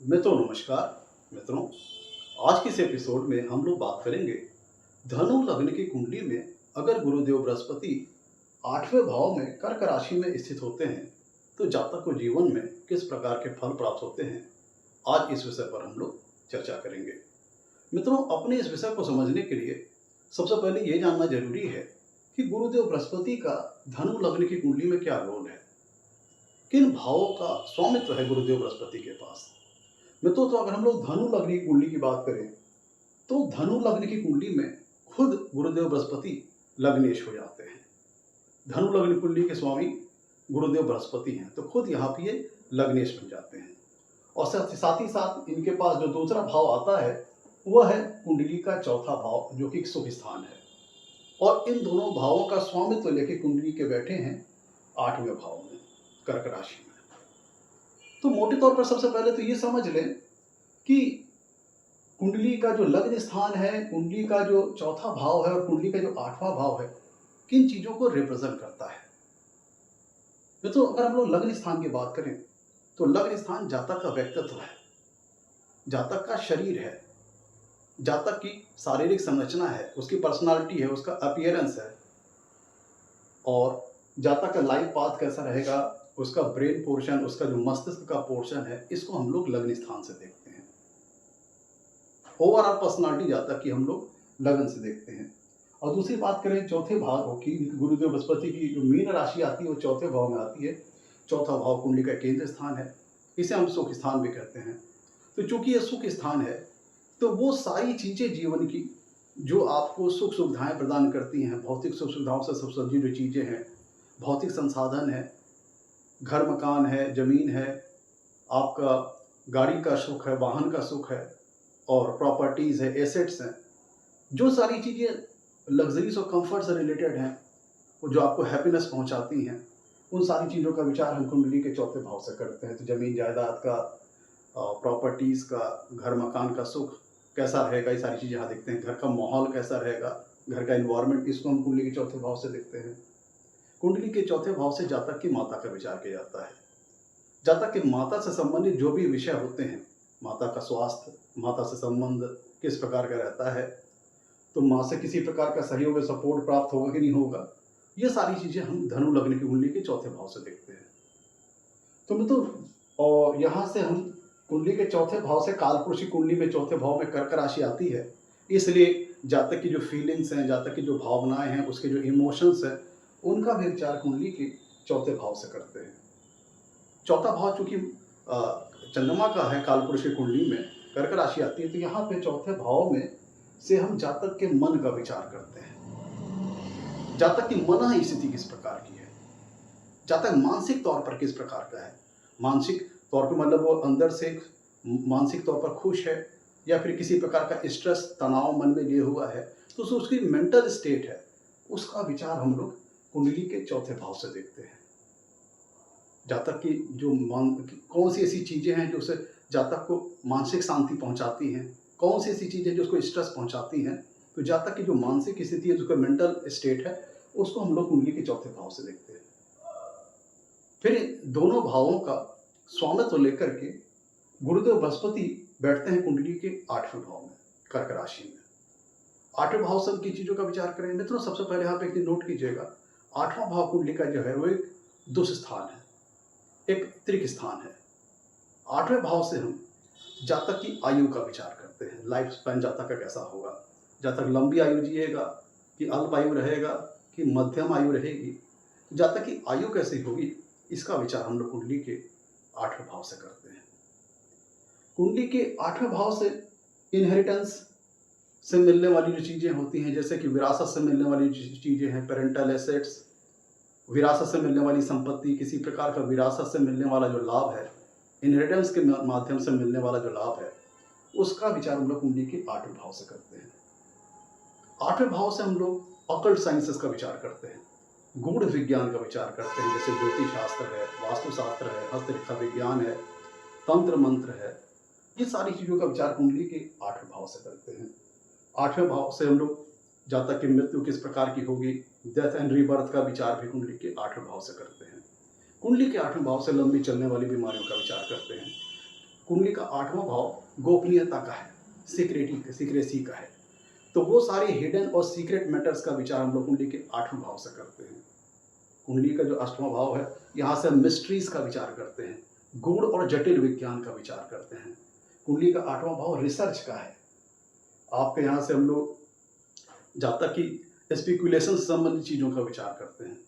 नमस्कार मित्रों। आज के इस एपिसोड में हम लोग बात करेंगे धनु लग्न की कुंडली में अगर गुरुदेव बृहस्पति 8वें भाव में कर्क राशि में स्थित होते हैं तो जातक को जीवन में किस प्रकार के फल प्राप्त होते हैं। आज इस विषय पर हम लोग चर्चा करेंगे। मित्रों, अपने इस विषय को समझने के लिए सबसे पहले ये जानना जरूरी है कि गुरुदेव बृहस्पति का धनु लग्न की कुंडली में क्या रोल है, किन भावों का स्वामित्व है गुरुदेव बृहस्पति के पास। मित्रों, तो अगर हम लोग धनु लग्न की कुंडली की बात करें तो धनु लग्न की कुंडली में खुद गुरुदेव बृहस्पति लग्नेश हो जाते हैं। धनु लग्न कुंडली के स्वामी गुरुदेव बृहस्पति हैं तो खुद यहाँ पे ये लग्नेश बन जाते हैं। और साथ ही साथ इनके पास जो दूसरा भाव आता है वह है कुंडली का चौथा भाव, जो कि शुभ स्थान है। और इन दोनों भावों का स्वामित्व लेके कुंडली के बैठे हैं 8वें भाव में, कर्क राशि में। तो मोटे तौर पर सबसे पहले तो ये समझ लें कि कुंडली का जो लग्न स्थान है, कुंडली का जो चौथा भाव है और कुंडली का जो 8वां भाव है, किन चीजों को रिप्रेजेंट करता है। तो अगर हम लोग लग्न स्थान की बात करें तो लग्न स्थान जातक का व्यक्तित्व है, जातक का शरीर है, जातक की शारीरिक संरचना है, उसकी पर्सनालिटी है, उसका अपीयरेंस है, और जातक का लाइफ पाथ कैसा रहेगा, उसका ब्रेन पोर्शन, उसका जो मस्तिष्क का पोर्शन है, इसको हम लोग लग्न स्थान से देखते हैं। ओवरऑल पर्सनालिटी जातक की हम लोग लग्न से देखते हैं। और दूसरी बात करें चौथे भाव की, गुरुदेव बृहस्पति की जो मीन राशि आती है वो चौथे भाव में आती है। चौथा भाव कुंडली का केंद्र स्थान है, इसे हम सुख स्थान भी कहते हैं। तो चूंकि ये सुख स्थान है तो वो सारी चीजें जीवन की जो आपको सुख सुविधाएं प्रदान करती हैं, भौतिक सुख सुविधाओं से सब्सिडी जो चीजें हैं, भौतिक संसाधन है, घर मकान है, जमीन है, आपका गाड़ी का सुख है, वाहन का सुख है, और प्रॉपर्टीज है, एसेट्स हैं, जो सारी चीज़ें लग्जरीज और कंफर्ट से रिलेटेड हैं, वो जो आपको हैप्पीनेस पहुंचाती हैं, उन सारी चीज़ों का विचार हम कुंडली के चौथे भाव से करते हैं। तो जमीन जायदाद का, प्रॉपर्टीज़ का, घर मकान का सुख कैसा रहेगा, ये सारी चीज़ें यहाँ देखते हैं। घर का माहौल कैसा रहेगा, घर का इन्वायरमेंट, इसको हम कुंडली के चौथे भाव से देखते हैं। कुंडली के चौथे भाव से जातक की माता का विचार किया जाता है। जातक की माता से संबंधित जो भी विषय होते हैं, माता का स्वास्थ्य, माता से संबंध किस प्रकार का रहता है, तो माँ से किसी प्रकार का सहयोग या सपोर्ट प्राप्त होगा कि नहीं होगा, ये सारी चीजें हम धनु लग्न की कुंडली के चौथे भाव से देखते हैं। तो मित्रों, और यहाँ से हम कुंडली के चौथे भाव से कालपुरुष की कुंडली में चौथे भाव में कर्क राशि आती है, इसलिए जातक की जो फीलिंग्स हैं, जातक की जो भावनाएं हैं, उसके जो इमोशंस हैं, उनका भी विचार कुंडली के चौथे भाव से करते हैं। चौथा भाव चूंकि चंद्रमा का है, कालपुरुष की कुंडली में कर्क राशि आती है, तो यहाँ पे चौथे भाव में से हम जातक के मन का विचार करते हैं। जातक की मन स्थिति किस प्रकार की है, जातक मानसिक तौर पर किस प्रकार का है, मानसिक तौर पर मतलब वो अंदर से मानसिक तौर पर खुश है या फिर किसी प्रकार का स्ट्रेस, तनाव मन में लिए हुआ है, तो उसकी मेंटल स्टेट है, उसका विचार हम लोग कुंडली के चौथे भाव से देखते हैं। जातक की जो कौन सी ऐसी चीजें हैं जो उसे जातक को मानसिक शांति पहुंचाती हैं, कौन सी ऐसी चीजें जो उसको स्ट्रेस पहुंचाती हैं, तो जातक की जो मानसिक स्थिति है, जो मेंटल स्टेट है, उसको हम लोग कुंडली के चौथे भाव से देखते हैं। फिर दोनों भावों का स्वामित्व लेकर के गुरुदेव बृहस्पति बैठते हैं कुंडली के 8वें भाव में, कर्क राशि में। 8वें भाव से हम किन चीजों का विचार करें मित्रों, सबसे पहले यहाँ पे एक नोट कीजिएगा, 8वां भाव कुंडली का जो है वो एक दुष्ट स्थान है, एक त्रिक स्थान है। 8वें भाव से हम जातक की आयु का विचार करते हैं, लाइफ स्पैन जातक का कैसा होगा, जातक लंबी आयु जिएगा कि अल्प आयु रहेगा कि मध्यम आयु रहेगी, जातक की आयु कैसी होगी, इसका विचार हम लोग कुंडली के 8वें भाव से करते हैं। कुंडली के 8वें भाव से इनहेरिटेंस से मिलने वाली जो चीजें होती हैं, जैसे कि विरासत से मिलने वाली चीजें हैं, पेरेंटल एसेट्स, विरासत से मिलने वाली संपत्ति, किसी प्रकार का विरासत से मिलने वाला जो लाभ है, इनहेरिटेंस के माध्यम से मिलने वाला जो लाभ है, उसका विचार हम लोग कुंडली के 8वें भाव से करते हैं। 8वें भाव से हम लोग ऑकल्ट साइंसेस का विचार करते हैं, गूढ़ विज्ञान का विचार करते हैं, जैसे ज्योतिष शास्त्र है, वास्तुशास्त्र है, हस्तरेखा विज्ञान है, तंत्र मंत्र है, ये सारी चीजों का विचार कुंडली के 8वें भाव से करते हैं। 8वें भाव से हम लोग जातक की मृत्यु किस प्रकार की होगी, डेथ एंड रीबर्थ का विचार भी कुंडली के 8वें भाव से करते हैं। कुंडली के 8वें भाव से लंबी चलने वाली बीमारियों का विचार करते हैं। कुंडली का 8वां भाव गोपनीयता का है, सीक्रेसी का है। तो वो सारे हिडन और सीक्रेट मैटर्स का विचार हम लोग कुंडली के 8वें भाव से करते हैं। कुंडली का जो 8वां भाव है, यहाँ से हम मिस्ट्रीज का विचार करते हैं, गूढ़ और जटिल विज्ञान का विचार करते हैं। कुंडली का 8वां भाव रिसर्च का है। आपके यहाँ से हम लोग जहाँ तक कि स्पेकुलेशन से संबंधित चीज़ों का विचार करते हैं।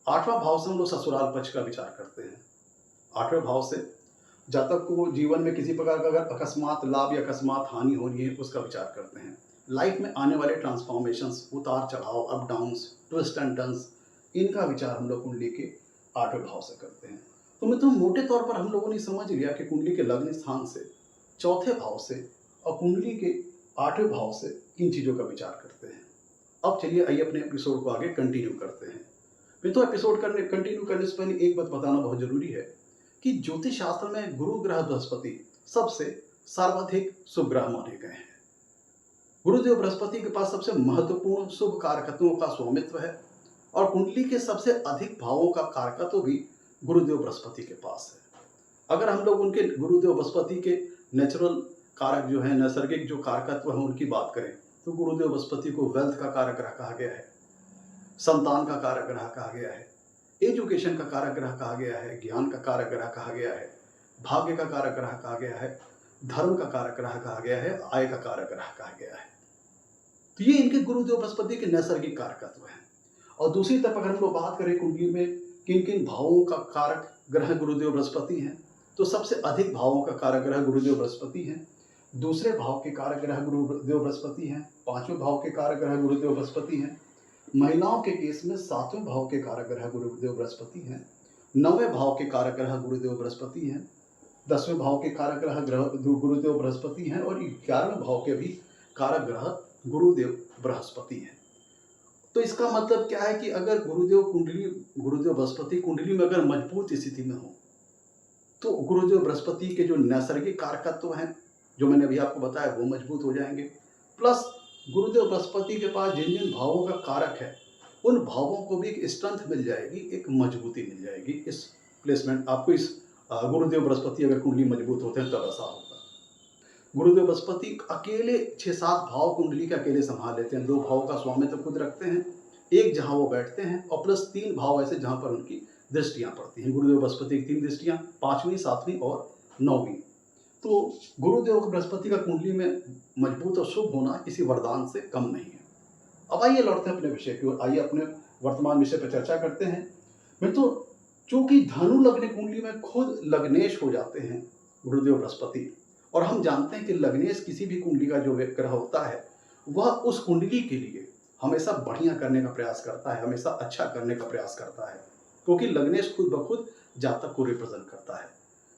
8वां भाव से हम लोग ससुराल पक्ष का विचार करते हैं। 8वें भाव से जब तक वो जीवन में किसी प्रकार का अगर अकस्मात लाभ या अकस्मात हानि होनी है उसका विचार करते हैं। लाइफ में आने वाले ट्रांसफॉर्मेशंस, उतार चढ़ाव, up downs, twist and turns, इनका विचार हम लोग कुंडली के 8वें भाव से करते हैं। तो मित्रों, मोटे तौर पर हम लोगों ने समझ लिया कि कुंडली के लग्न स्थान से, चौथे भाव से और कुंडली के 8वें भाव से इन चीज़ों का विचार करते हैं। अब चलिए आइए अपने एपिसोड को आगे कंटिन्यू करते हैं। मित्रों, एपिसोड कंटिन्यू करने से पहले एक बात बताना बहुत जरूरी है कि ज्योतिष शास्त्र में गुरु ग्रह बृहस्पति सबसे सर्वाधिक शुभ ग्रह माने गए हैं। गुरुदेव बृहस्पति के पास सबसे महत्वपूर्ण शुभ कारकत्वों का स्वामित्व है और कुंडली के सबसे अधिक भावों का कारकत्व भी गुरुदेव बृहस्पति के पास है। अगर हम लोग उनके गुरुदेव बृहस्पति के नेचुरल कारक जो है, नैसर्गिक जो कारकत्व है उनकी बात करें तो गुरुदेव बृहस्पति को वेल्थ का कारक ग्रह कहा गया है, संतान का कारक ग्रह कहा गया है, एजुकेशन का कारक ग्रह कहा गया है, ज्ञान का कारक ग्रह कहा गया है, भाग्य का कारक ग्रह कहा गया है, धर्म का कारक ग्रह कहा गया है, आय का कारक ग्रह कहा गया है। तो ये इनके गुरुदेव बृहस्पति के नैसर्गिक कारकत्व हैं। और दूसरी तरफ अगर हम लोग बात करें कुंडली में किन किन भावों का कारक ग्रह गुरुदेव बृहस्पति हैं, तो सबसे अधिक भावों का कारक ग्रह गुरुदेव बृहस्पति हैं। दूसरे भाव के कारक ग्रह गुरुदेव बृहस्पति हैं। 5वें भाव के कारक ग्रह गुरुदेव बृहस्पति हैं। महिलाओं के केस में 7वें भाव के कारक ग्रह गुरुदेव बृहस्पति हैं। 9वें भाव के कारक ग्रह गुरुदेव बृहस्पति हैं। 10वें भाव के कारक ग्रह गुरुदेव बृहस्पति हैं और 11वें भाव के भी कारक ग्रह गुरुदेव बृहस्पति हैं। तो इसका मतलब क्या है कि अगर गुरुदेव बृहस्पति कुंडली में अगर मजबूत स्थिति में हो तो गुरुदेव बृहस्पति के जो नैसर्गिक कारकत्व हैं जो मैंने अभी आपको बताया वो मजबूत हो जाएंगे। प्लस गुरुदेव बृहस्पति के पास जिन जिन भावों का कारक है उन भावों को भी एक स्ट्रेंथ मिल जाएगी, एक मजबूती मिल जाएगी। इस प्लेसमेंट आपको इस गुरुदेव बृहस्पति अगर कुंडली मजबूत होते हैं तब ऐसा होगा। गुरुदेव बृहस्पति अकेले 6-7 भाव कुंडली के अकेले संभाल लेते हैं। 2 भावों का स्वामित्व खुद रखते हैं, एक जहां वो बैठते हैं और प्लस 3 भाव ऐसे जहां पर उनकी दृष्टियां पड़ती हैं। गुरुदेव बृहस्पति की 3 दृष्टियां, 5वीं, 7वीं और 9वीं। तो गुरुदेव बृहस्पति का कुंडली में मजबूत और शुभ होना किसी वरदान से कम नहीं है। अब आइए लौटते हैं अपने विषय की ओर, आइए अपने वर्तमान विषय पर चर्चा करते हैं। मित्रों, चूंकि धनु लग्न कुंडली में खुद लग्नेश हो जाते हैं गुरुदेव बृहस्पति, और हम जानते हैं कि लग्नेश किसी भी कुंडली का जो ग्रह होता है वह उस कुंडली के लिए हमेशा बढ़िया करने का प्रयास करता है, हमेशा अच्छा करने का प्रयास करता है, क्योंकि लग्नेश खुद ब खुद जातक को रिप्रेजेंट करता है।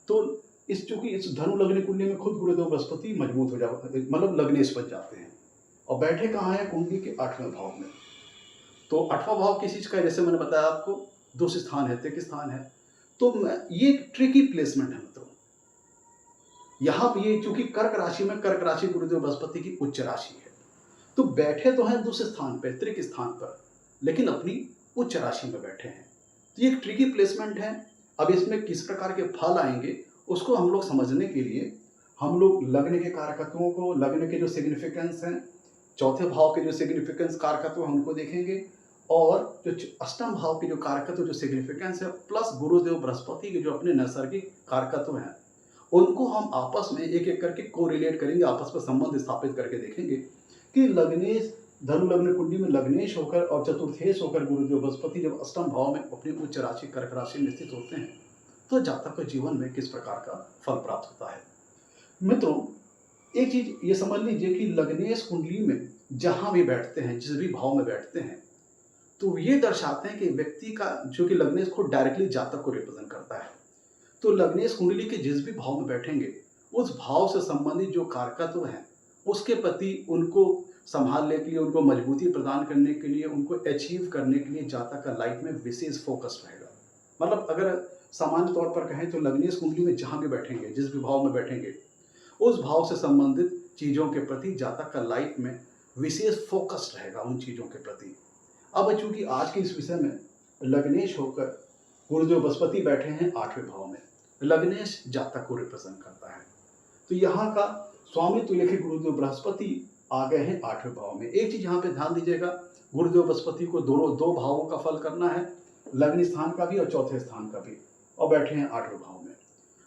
तो चूंकि इस धनु लग्न कुंडली में खुद गुरुदेव बृहस्पति मजबूत हो जाते हैं, मतलब लग्नेश बन जाते हैं और बैठे कहाँ है? कुंडली के 8वें भाव में। तो 8वां भाव किस चीज का है? जैसे मैंने बताया आपको, दोष स्थान है, तिक स्थान है। तो ये एक ट्रिकी प्लेसमेंट है मित्रों। यहाँ पे ये चूंकि कर्क राशि में, कर्क राशि गुरुदेव बृहस्पति की उच्च राशि है, तो बैठे तो हैं दूसरे स्थान पर, त्रिक स्थान पर, लेकिन अपनी उच्च राशि में बैठे हैं। तो ये एक ट्रिकी प्लेसमेंट है। अब इसमें किस प्रकार के फल आएंगे उसको हम लोग समझने के लिए हम लोग लग्न के कारकत्वों को, लग्न के जो सिग्निफिकेंस हैं, चौथे भाव के जो सिग्निफिकेंस कारकत्व हैं उनको देखेंगे, और जो अष्टम भाव के जो कारकत्व जो सिग्निफिकेंस है, प्लस गुरुदेव बृहस्पति के जो अपने नैसर्गिक कारकत्व हैं उनको हम आपस में एक एक करके कोरिलेट करेंगे, आपस में संबंध स्थापित करके देखेंगे कि लग्नेश, धनु लग्न कुंडली में लग्नेश होकर और चतुर्थेश होकर गुरुदेव बृहस्पति जब अष्टम भाव में अपनी उच्च राशि कर्क राशि में स्थित होते हैं तो जातक के जीवन में किस प्रकार का फल प्राप्त होता है। मित्रों, एक चीज ये समझ लीजिए कि लग्नेश कुंडली में जहां भी बैठते हैं, जिस भी भाव में बैठते हैं, तो ये दर्शाते हैं कि व्यक्ति का, जो कि लग्नेश को डायरेक्टली जातक को रिप्रेजेंट करता है, तो लग्नेश कुंडली के जिस भी भाव में बैठेंगे उस भाव से संबंधित जो कारकत्व हैं उसके प्रति उनको संभालने के लिए, उनको मजबूती प्रदान करने के लिए, उनको अचीव करने के लिए जातक का लाइफ में विशेष फोकस रहेगा। मतलब अगर सामान्य तौर पर कहें तो लग्नेश कुंडली में जहां भी बैठेंगे, जिस भी भाव में बैठेंगे, उस भाव से संबंधित चीजों के प्रति जातक का लाइफ में विशेष फोकस रहेगा उन चीजों के प्रति। अब चूंकि आज के इस विषय में लग्नेश होकर गुरुदेव बृहस्पति बैठे हैं 8वें भाव में, लग्नेश जातक को रिप्रेजेंट करता है। तो यहाँ का स्वामी तुल्य गुरुदेव बृहस्पति आ गए हैं 8वें भाव में। एक चीज यहाँ पे ध्यान दीजिएगा, गुरुदेव बृहस्पति को दोनों दो भावों का फल करना है, लग्न स्थान का भी और चौथे स्थान का भी, और बैठे हैं 8वें भाव में।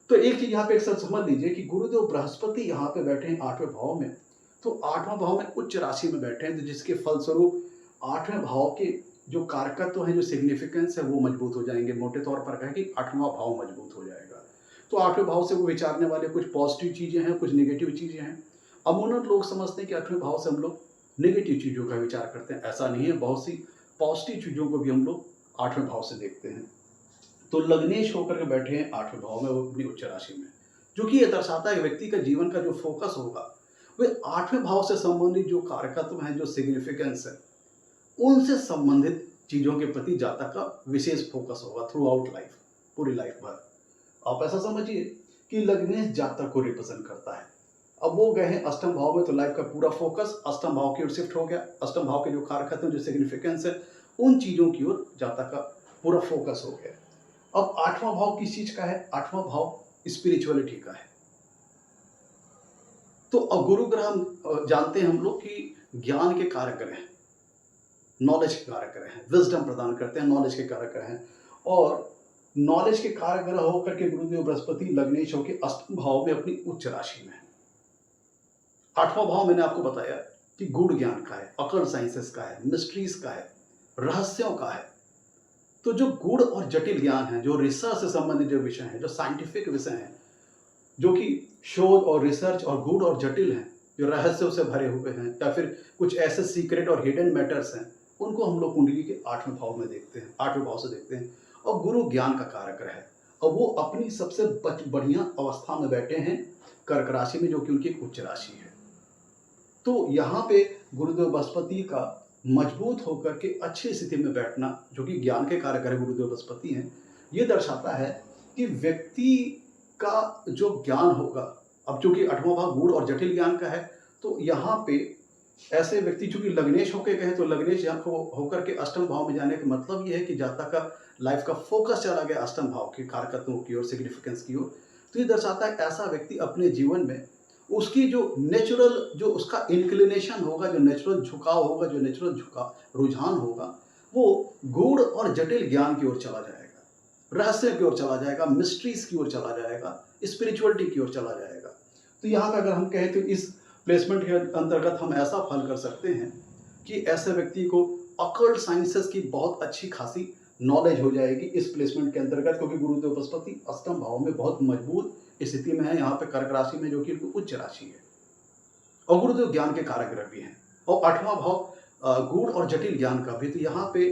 तो एक चीज यहाँ पे एक साथ समझ लीजिए कि गुरुदेव बृहस्पति यहाँ पे बैठे हैं 8वें भाव में, तो 8वां भाव में उच्च राशि में बैठे हैं, तो जिसके फलस्वरूप 8वें भाव के जो कारकत्व है, जो सिग्निफिकेंस है, वो मजबूत हो जाएंगे। मोटे तौर पर कहें कि 8वां भाव मजबूत हो जाएगा। तो 8वें भाव से वो विचारने वाले कुछ पॉजिटिव चीजें हैं, कुछ नेगेटिव चीजें हैं। अमूमन लोग समझते हैं कि 8वें भाव से हम लोग नेगेटिव चीजों का विचार करते हैं, ऐसा नहीं है। बहुत सी पॉजिटिव चीजों को भी हम लोग 8वें भाव से देखते हैं। तो लग्नेश होकर के बैठे हैं 8वें भाव में, वो अपनी उच्च राशि में, जो कि ये दर्शाता है व्यक्ति का जीवन का जो फोकस होगा वे 8वें भाव से संबंधित जो कारकत्व हैं, जो सिग्निफिकेंस है, उनसे संबंधित चीजों के प्रति जातक का विशेष फोकस होगा थ्रू आउट लाइफ, पूरी लाइफ भर। आप ऐसा समझिए कि लग्नेश जातक को रिप्रेजेंट करता है। अब वो गए हैं 8वें भाव में, तो लाइफ का पूरा फोकस 8वें भाव की ओर शिफ्ट हो गया। 8वें भाव के जो कारकत्व हैं, जो सिग्निफिकेंस है, उन चीजों की ओर जातक का पूरा फोकस हो गया। अब 8वां भाव किस चीज का है? 8वां भाव स्पिरिचुअलिटी का है। तो गुरु ग्रह जानते हैं हम लोग कि ज्ञान के कारक ग्रह हैं, नॉलेज के कारक ग्रह हैं, विजडम प्रदान करते हैं, नॉलेज के कारक ग्रह हैं। और नॉलेज के कारक ग्रह होकर के गुरुदेव बृहस्पति लग्नेश होकर 8वें भाव में अपनी उच्च राशि में है। 8वां भाव मैंने आपको बताया कि गूढ़ ज्ञान का है, अकल्ट साइंसेस का है, मिस्ट्रीज का है, रहस्यों का है। तो जो गूढ़ और जटिल ज्ञान है, जो रिसर्च से संबंधित जो विषय है, जो साइंटिफिक विषय हैं, जो कि शोध और रिसर्च और गूढ़ और जटिल हैं, जो रहस्यों से भरे हुए हैं, या फिर कुछ ऐसे सीक्रेट और हिडन मैटर्स हैं, उनको हम लोग कुंडली के 8वें भाव में देखते हैं, 8वें भाव से देखते हैं। और गुरु ज्ञान का कारक है, और वो अपनी सबसे बढ़िया अवस्था में बैठे हैं कर्क राशि में, जो कि उनकी उच्च राशि है। तो यहाँ पे गुरुदेव बृहस्पति का मजबूत होकर के अच्छी स्थिति में बैठना, जो कि ज्ञान के कारक है, गुरुदेव बृहस्पति हैं, ये दर्शाता है कि व्यक्ति का जो ज्ञान होगा, अब चूंकि 8वां भाव गूढ़ और जटिल ज्ञान का है, तो यहाँ पे ऐसे व्यक्ति चूंकि लग्नेश होकर गए, तो लग्नेश यहाँ को होकर के 8वें भाव में जाने का मतलब ये है कि जातक का लाइफ का फोकस चला गया 8वें भाव के कारकत्वों की ओर, सिग्निफिकेंस की ओर। तो ये दर्शाता है ऐसा व्यक्ति अपने जीवन में उसकी जो नेचुरल, जो उसका इंक्लिनेशन होगा, जो नेचुरल झुकाव होगा, जो नेचुरल रुझान होगा, वो गूढ़ और जटिल ज्ञान की ओर चला जाएगा, रहस्य की ओर चला जाएगा, मिस्ट्रीज की ओर चला जाएगा, स्पिरिचुअलिटी की ओर चला जाएगा। तो यहाँ पर अगर हम कहें तो इस प्लेसमेंट के अंतर्गत हम ऐसा फल कर सकते हैं कि ऐसे व्यक्ति को अकल्ट साइंसेस की बहुत अच्छी खासी नॉलेज हो जाएगी इस प्लेसमेंट के अंतर्गत, क्योंकि गुरुदेव बृहस्पति 8वें भाव में बहुत मजबूत स्थिति में है, यहाँ पे कर्क राशि में, जो कि उच्च राशि है, और गुरुदेव ज्ञान के कारक ग्रह भी हैं, और 8वां भाव गूढ़ और जटिल ज्ञान का भी। तो यहाँ पे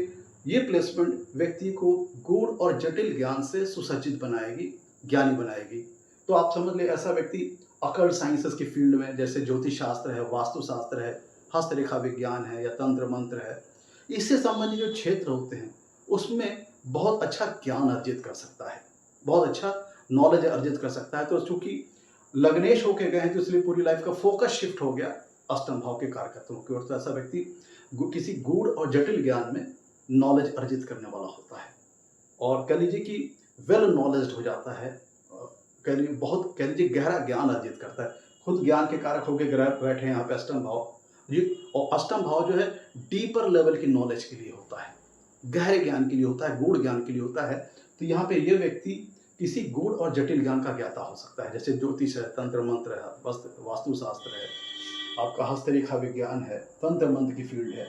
ये प्लेसमेंट व्यक्ति को गूढ़ और जटिल ज्ञान से सुसज्जित बनाएगी, ज्ञानी बनाएगी। तो आप समझ ले ऐसा व्यक्ति अकल्ट साइंसेस की फील्ड में, जैसे ज्योतिष शास्त्र है, वास्तुशास्त्र है, हस्तरेखा विज्ञान है, या तंत्र मंत्र है, इससे संबंधित जो क्षेत्र होते हैं उसमें बहुत अच्छा ज्ञान अर्जित कर सकता है, बहुत अच्छा नॉलेज अर्जित कर सकता है। तो चूंकि लग्नेश होके गए हैं, तो इसलिए पूरी लाइफ का फोकस शिफ्ट हो गया 8वें भाव के कारकत्वों की ओर। तो ऐसा व्यक्ति किसी गूढ़ और जटिल ज्ञान में नॉलेज अर्जित करने वाला होता है, और कह लीजिए कि वेल नॉलेज्ड हो जाता है, बहुत कह लीजिए गहरा ज्ञान अर्जित करता है। खुद ज्ञान के कारक होकर ग्रह बैठे हैं यहाँ पे 8वें भाव जी, और 8वां भाव जो है डीपर लेवल की नॉलेज के लिए होता है, गहरे ज्ञान के लिए होता है, गूढ़ ज्ञान के लिए होता है। तो यहाँ पे ये व्यक्ति किसी गूढ़ और जटिल ज्ञान का ज्ञाता हो सकता है, जैसे ज्योतिष है, तंत्र मंत्र है, वास्तुशास्त्र है, आपका हस्तरेखा विज्ञान है, तंत्र मंत्र की फील्ड है।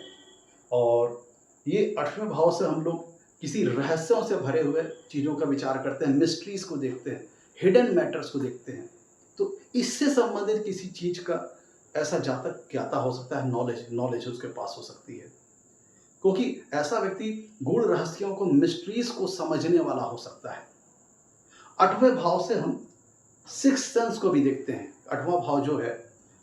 और ये 8वें भाव से हम लोग किसी रहस्यों से भरे हुए चीज़ों का विचार करते हैं, मिस्ट्रीज को देखते हैं, हिडन मैटर्स को देखते हैं। तो इससे संबंधित किसी चीज का ऐसा जातक ज्ञाता हो सकता है, नॉलेज उसके पास हो सकती है, क्योंकि ऐसा व्यक्ति गूढ़ रहस्यों को, मिस्ट्रीज को समझने वाला हो सकता है। 8वें भाव से हम सिक्स सेंस को भी देखते हैं। 8वां भाव जो है,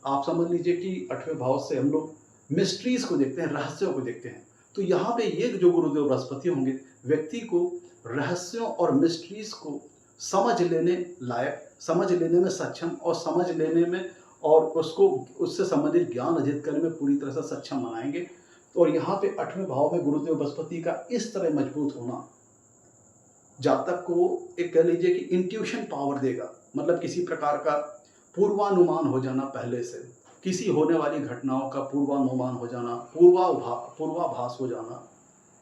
आप समझ लीजिए कि 8वें भाव से हम लोग मिस्ट्रीज को देखते हैं, रहस्यों को देखते हैं। तो यहाँ पे ये जो गुरुदेव बृहस्पति होंगे, व्यक्ति को रहस्यों और मिस्ट्रीज को समझ लेने लायक, समझ लेने में सक्षम, और समझ लेने में और उसको उससे संबंधित ज्ञान अर्जित करने में पूरी तरह से सक्षम बनाएंगे। और यहाँ पे 8वें भाव में गुरुदेव बृहस्पति का इस तरह मजबूत होना जातक को एक कह लीजिए कि इंट्यूशन पावर देगा, मतलब किसी प्रकार का पूर्वानुमान हो जाना पहले से, किसी होने वाली घटनाओं का पूर्वानुमान हो जाना, पूर्वाभास हो जाना,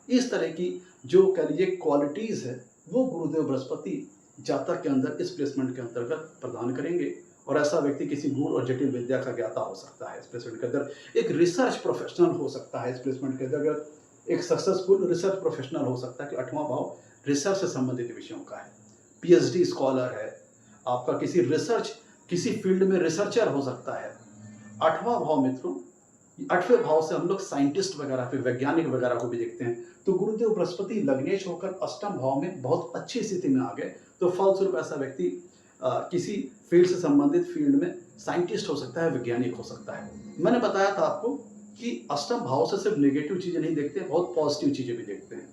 इस तरह की जो कह लीजिए क्वालिटीज़ है, वो गुरुदेव बृहस्पति जातक के अंदर इस प्लेसमेंट के अंतर्गत प्रदान करेंगे। और ऐसा व्यक्ति किसी गूढ़ और जटिल विद्या का ज्ञाता हो सकता है इस प्लेसमेंट के अंदर, एक रिसर्च प्रोफेशनल हो सकता है इस प्लेसमेंट के अंतर्गत, एक सक्सेसफुल रिसर्च प्रोफेशनल हो सकता है कि 8वां भाव रिसर्च से संबंधित विषयों का है, पीएचडी स्कॉलर है, आपका किसी रिसर्च किसी फील्ड में रिसर्चर हो सकता है। 8वां भाव मित्रों, 8वें भाव से हम लोग साइंटिस्ट वगैरह पे वैज्ञानिक वगैरह को भी देखते हैं। तो गुरुदेव बृहस्पति लग्नेश होकर अष्टम भाव में बहुत अच्छी स्थिति में आ गए, तो फलस्वरूप ऐसा व्यक्ति किसी फील्ड से संबंधित फील्ड में साइंटिस्ट हो सकता है, वैज्ञानिक हो सकता है। मैंने बताया था आपको कि अष्टम भाव से सिर्फ नेगेटिव चीजें नहीं देखते, बहुत पॉजिटिव चीजें भी देखते हैं।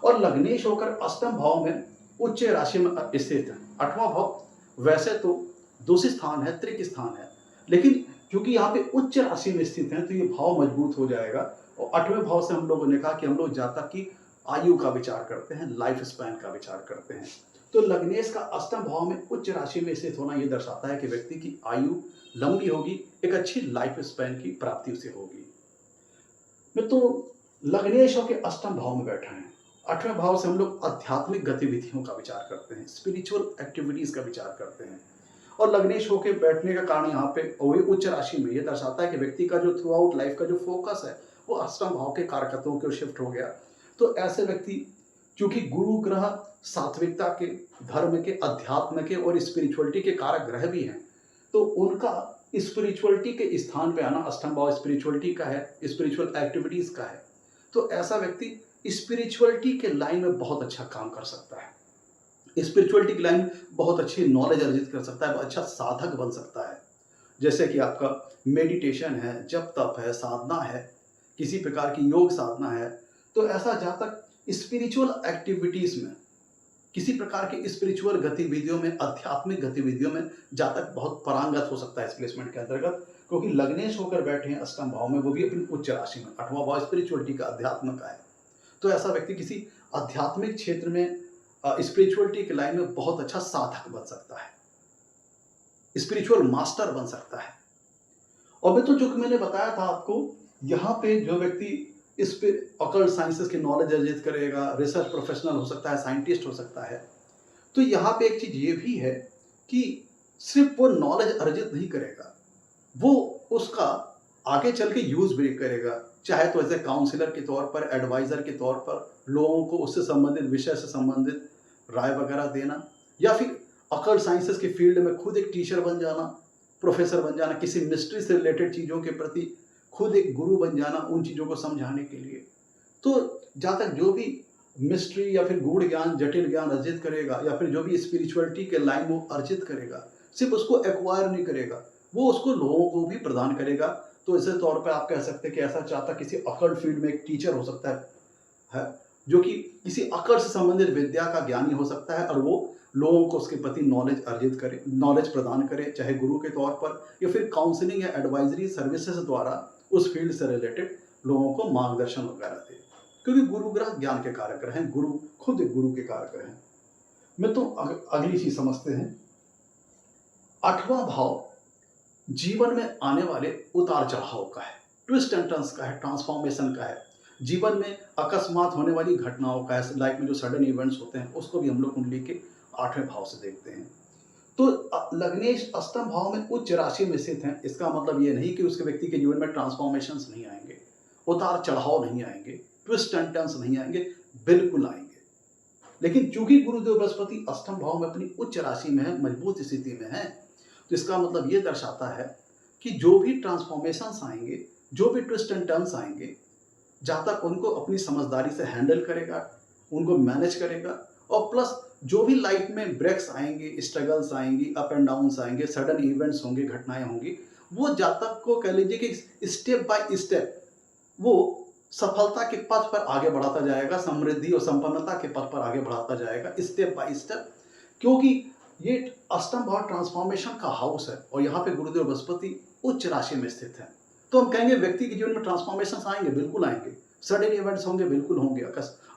और लग्नेश होकर अष्टम भाव में उच्च राशि में स्थित है। 8वां भाव वैसे तो दूसरी स्थान है, त्रिक स्थान है, लेकिन क्योंकि यहाँ पे उच्च राशि में स्थित है तो ये भाव मजबूत हो जाएगा। और 8वें भाव से हम लोगों ने कहा कि हम लोग जातक की आयु का विचार करते हैं, लाइफ स्पैन का विचार करते हैं। तो लग्नेश का अष्टम भाव में उच्च राशि में स्थित होना ये दर्शाता है कि व्यक्ति की आयु लंबी होगी, एक अच्छी लाइफ स्पैन की प्राप्ति उसे होगी। मैं तो लग्नेश के अष्टम भाव में बैठा है। 8वें भाव से हम लोग आध्यात्मिक गतिविधियों का विचार करते हैं, स्पिरिचुअल एक्टिविटीज का विचार करते हैं। और लग्नेश होकर बैठने का कारण यहाँ पे उच्च राशि में यह दर्शाता है कि व्यक्ति का जो थ्रू आउट लाइफ का जो फोकस है वो अष्टम भाव के कारकत्वों के शिफ्ट हो गया। तो ऐसे व्यक्ति, क्योंकि गुरु ग्रह सात्विकता के, धर्म के, अध्यात्म के और स्पिरिचुअलिटी के कारक ग्रह भी हैं, तो उनका स्पिरिचुअलिटी के स्थान पे आना, अष्टम भाव स्पिरिचुअलिटी का है, स्पिरिचुअल एक्टिविटीज का है, तो ऐसा व्यक्ति स्पिरिचुअलिटी के लाइन में बहुत अच्छा काम कर सकता है, स्पिरिचुअलिटी की लाइन बहुत अच्छी नॉलेज अर्जित कर सकता है, अच्छा साधक बन सकता है। जैसे कि आपका मेडिटेशन है, जप तप है, साधना है, किसी प्रकार की योग साधना है, तो ऐसा जातक स्पिरिचुअल एक्टिविटीज में, किसी प्रकार की स्पिरिचुअल गतिविधियों में, आध्यात्मिक गतिविधियों में जातक बहुत पारंगत हो सकता है इस प्लेसमेंट के अंतर्गत, क्योंकि लग्नेश होकर बैठे हैं अष्टम भाव में, वो भी अपनी उच्च राशि में। 8वां भाव स्पिरिचुअलिटी का, अध्यात्म का है, तो ऐसा व्यक्ति किसी आध्यात्मिक क्षेत्र में, स्पिरिचुअलिटी के लाइन में बहुत अच्छा साधक बन सकता है, स्पिरिचुअल मास्टर बन सकता है। और मैं तो जो मैंने बताया था आपको, यहाँ पे जो व्यक्ति इस पे ऑकल्ट साइंसेस की नॉलेज अर्जित करेगा, रिसर्च प्रोफेशनल हो सकता है, साइंटिस्ट हो सकता है, तो यहाँ पे एक चीज ये भी है कि सिर्फ वो नॉलेज अर्जित नहीं करेगा, वो उसका आगे चल के यूज भी करेगा, चाहे तो एज ए काउंसलर के तौर पर, एडवाइजर के तौर पर लोगों को उससे संबंधित विषय से संबंधित राय वगैरह देना, या फिर ऑकल्ट साइंसेस के फील्ड में खुद एक टीचर बन जाना, प्रोफेसर बन जाना, किसी मिस्ट्री से रिलेटेड चीज़ों के प्रति खुद एक गुरु बन जाना, उन चीज़ों को समझाने के लिए। तो जहाँ तक जो भी मिस्ट्री या फिर गूढ़ ज्ञान, जटिल ज्ञान अर्जित करेगा, या फिर जो भी स्पिरिचुअलिटी के लाइन वो अर्जित करेगा, सिर्फ उसको एक्वायर नहीं करेगा, वो उसको लोगों को भी प्रदान करेगा। तो इस तौर पर आप कह सकते हैं कि ऐसा चाहता किसी ऑकल्ट फील्ड में एक टीचर हो सकता है जो कि किसी ऑकल्ट से संबंधित विद्या का ज्ञानी हो सकता है, और वो लोगों को उसके प्रति नॉलेज अर्जित करे, नॉलेज प्रदान करे, चाहे गुरु के तौर पर या फिर काउंसलिंग या एडवाइजरी सर्विसेज द्वारा उस फील्ड से रिलेटेड लोगों को मार्गदर्शन वगैरह दे, क्योंकि गुरु ग्रह ज्ञान के कारक ग्रह हैं, गुरु खुद एक गुरु के कारक ग्रह हैं। मैं तो अगली चीज समझते हैं, 8वां भाव जीवन में आने वाले उतार चढ़ाव का है, ट्विस्ट एंड टर्न्स का है, ट्रांसफॉर्मेशन का है, जीवन में अकस्मात होने वाली घटनाओं का है, लाइफ में जो सडन इवेंट्स होते हैं उसको भी हम लोग कुंडली के 8वें भाव से देखते हैं। तो लग्नेश अष्टम भाव में उच्च राशि में स्थित है, इसका मतलब ये नहीं कि उसके व्यक्ति के जीवन में ट्रांसफॉर्मेशंस नहीं आएंगे, उतार चढ़ाव नहीं आएंगे, ट्विस्ट एंड टर्न्स नहीं आएंगे, बिल्कुल आएंगे। लेकिन चूंकि गुरुदेव बृहस्पति अष्टम भाव में अपनी उच्च राशि में है, मजबूत स्थिति में है, तो इसका मतलब ये दर्शाता है कि जो भी ट्रांसफॉर्मेशंस आएंगे, जो भी ट्विस्ट एंड टर्न्स आएंगे, जहाँ तक उनको अपनी समझदारी से हैंडल करेगा, उनको मैनेज करेगा, और प्लस जो भी लाइफ में ब्रेक्स आएंगे, स्ट्रगल्स आएंगी, अप एंड डाउन्स आएंगे, सडन इवेंट्स होंगे, घटनाएं होंगी, वो जातक को कह लीजिए कि स्टेप बाय स्टेप वो सफलता के पथ पर आगे बढ़ाता जाएगा, समृद्धि और संपन्नता के पथ पर आगे बढ़ाता जाएगा, स्टेप बाय स्टेप। क्योंकि ये अष्टम भाव ट्रांसफॉर्मेशन का हाउस है, और यहाँ पे गुरुदेव बृहस्पति उच्च राशि में स्थित है। तो हम कहेंगे व्यक्ति के जीवन में ट्रांसफॉर्मेशन आएंगे, बिल्कुल आएंगे, सडन इवेंट्स होंगे, बिल्कुल होंगे,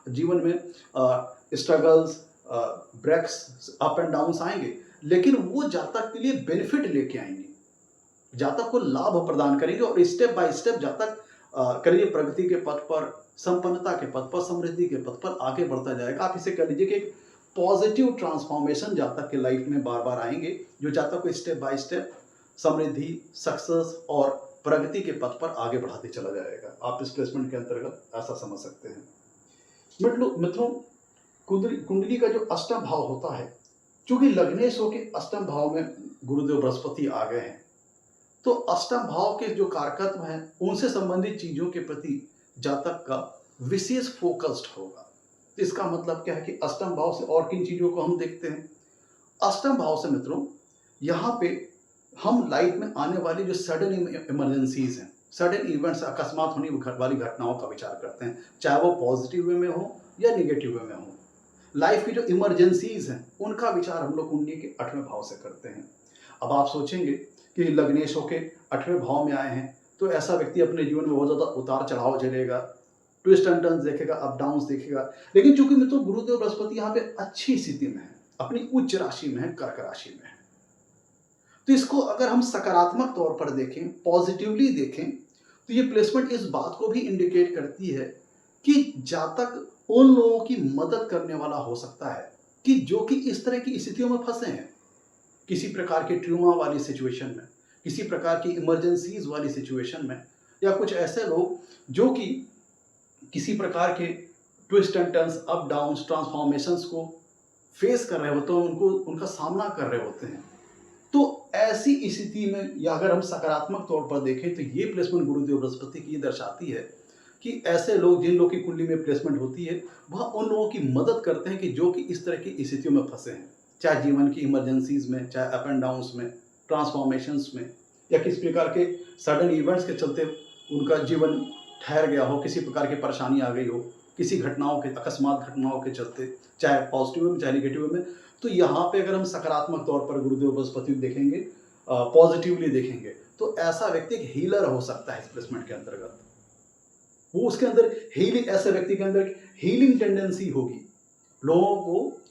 जीवन में struggles, breaks up and downs आएंगे, लेकिन वो जातक के लिए बेनिफिट लेके आएंगे, जातक को लाभ प्रदान करेंगे और स्टेप बाय स्टेप जातक करिए प्रगति के पथ पर, संपन्नता के पथ पर, समृद्धि के पथ पर आगे बढ़ता जाएगा। आप इसे कह लीजिए कि एक पॉजिटिव ट्रांसफॉर्मेशन जातक के लाइफ में बार बार आएंगे, जो जातक को step by step Samriddhi, success और प्रगति के पथ पर आगे बढ़ाते चला जाएगा। आप इस प्लेसमेंट के अंतर्गत ऐसा समझ सकते हैं। मित्रों, कुंडली का जो अष्टम भाव होता है, चूंकि लग्नेश होके अष्टम भाव में गुरुदेव बृहस्पति आ गए हैं, तो अष्टम भाव के जो कारकत्व हैं उनसे संबंधित चीजों के प्रति जातक का विशेष फोकस्ड होगा। इसका मतलब क्या है कि अष्टम भाव से और किन चीजों को हम देखते हैं। अष्टम भाव से मित्रों, यहाँ पे हम लाइफ में आने वाली जो सडन इमरजेंसीज हैं, सडन इवेंट्स, अकस्मात होने वाली घटनाओं का विचार करते हैं, चाहे वो पॉजिटिव वे में हो या निगेटिव वे में हो। लाइफ की जो इमरजेंसीज हैं उनका विचार हम लोग कुंडली के 8वें भाव से करते हैं। अब आप सोचेंगे कि लग्नेश होके 8वें भाव में आए हैं तो ऐसा व्यक्ति अपने जीवन में बहुत ज़्यादा उतार चढ़ाव झेलेगा, ट्विस्ट एंड टर्न्स देखेगा, अप डाउन्स देखेगा। लेकिन चूंकि मित्रों गुरुदेव बृहस्पति यहाँ पे अच्छी स्थिति में है, अपनी उच्च राशि में है, कर्क राशि में है, तो इसको अगर हम सकारात्मक तौर पर देखें, पॉजिटिवली देखें, तो ये प्लेसमेंट इस बात को भी इंडिकेट करती है कि जातक उन लोगों की मदद करने वाला हो सकता है कि जो कि इस तरह की स्थितियों में फंसे हैं, किसी प्रकार के ट्यूमा वाली सिचुएशन में, किसी प्रकार की इमरजेंसीज वाली सिचुएशन में, या कुछ ऐसे लोग जो कि किसी प्रकार के twist and turns, up downs, transformations को फेस कर रहे होते हैं, उनका सामना कर रहे होते हैं। तो ऐसी स्थिति में, या अगर हम सकारात्मक तौर पर देखें, तो ये प्लेसमेंट गुरुदेव बृहस्पति की दर्शाती है कि ऐसे लोग, जिन लोगों की कुंडली में प्लेसमेंट होती है, वह उन लोगों की मदद करते हैं कि जो कि इस तरह की स्थितियों में फंसे हैं, चाहे जीवन की इमरजेंसीज में, चाहे अप एंड डाउन्स में, ट्रांसफॉर्मेशंस में, या किसी प्रकार के सडन इवेंट्स के चलते उनका जीवन ठहर गया हो, किसी प्रकार की परेशानी आ गई हो, किसी घटनाओं के, अकस्मात घटनाओं के चलते, चाहे पॉजिटिव में चाहे निगेटिव में। तो यहाँ पे अगर हम सकारात्मक तौर पर गुरुदेव बृहस्पति देखेंगे, पॉजिटिवली देखेंगे, तो ऐसा व्यक्ति एक हीलर हो सकता है इस प्लेसमेंट के अंतर्गत। वो उसके अंदर हीलिंग, ऐसे व्यक्ति के अंदर हीलिंग टेंडेंसी होगी, लोगों को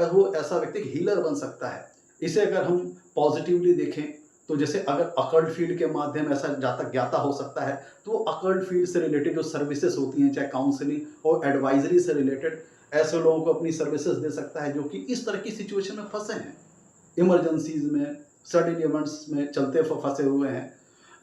वो ऐसा व्यक्ति हीलर बन सकता है। इसे अगर हम पॉजिटिवली देखें तो जैसे अगर अकल्ट फील्ड के माध्यम ऐसा जातक ज्ञाता हो सकता है, तो वो अकल्ट फील्ड से रिलेटेड जो सर्विसेज होती हैं, चाहे काउंसलिंग और एडवाइजरी से रिलेटेड, ऐसे लोगों को अपनी सर्विसेज दे सकता है जो कि इस तरह की सिचुएशन में फंसे हैं, इमरजेंसीज में, सडन इवेंट्स में चलते फंसे हुए हैं,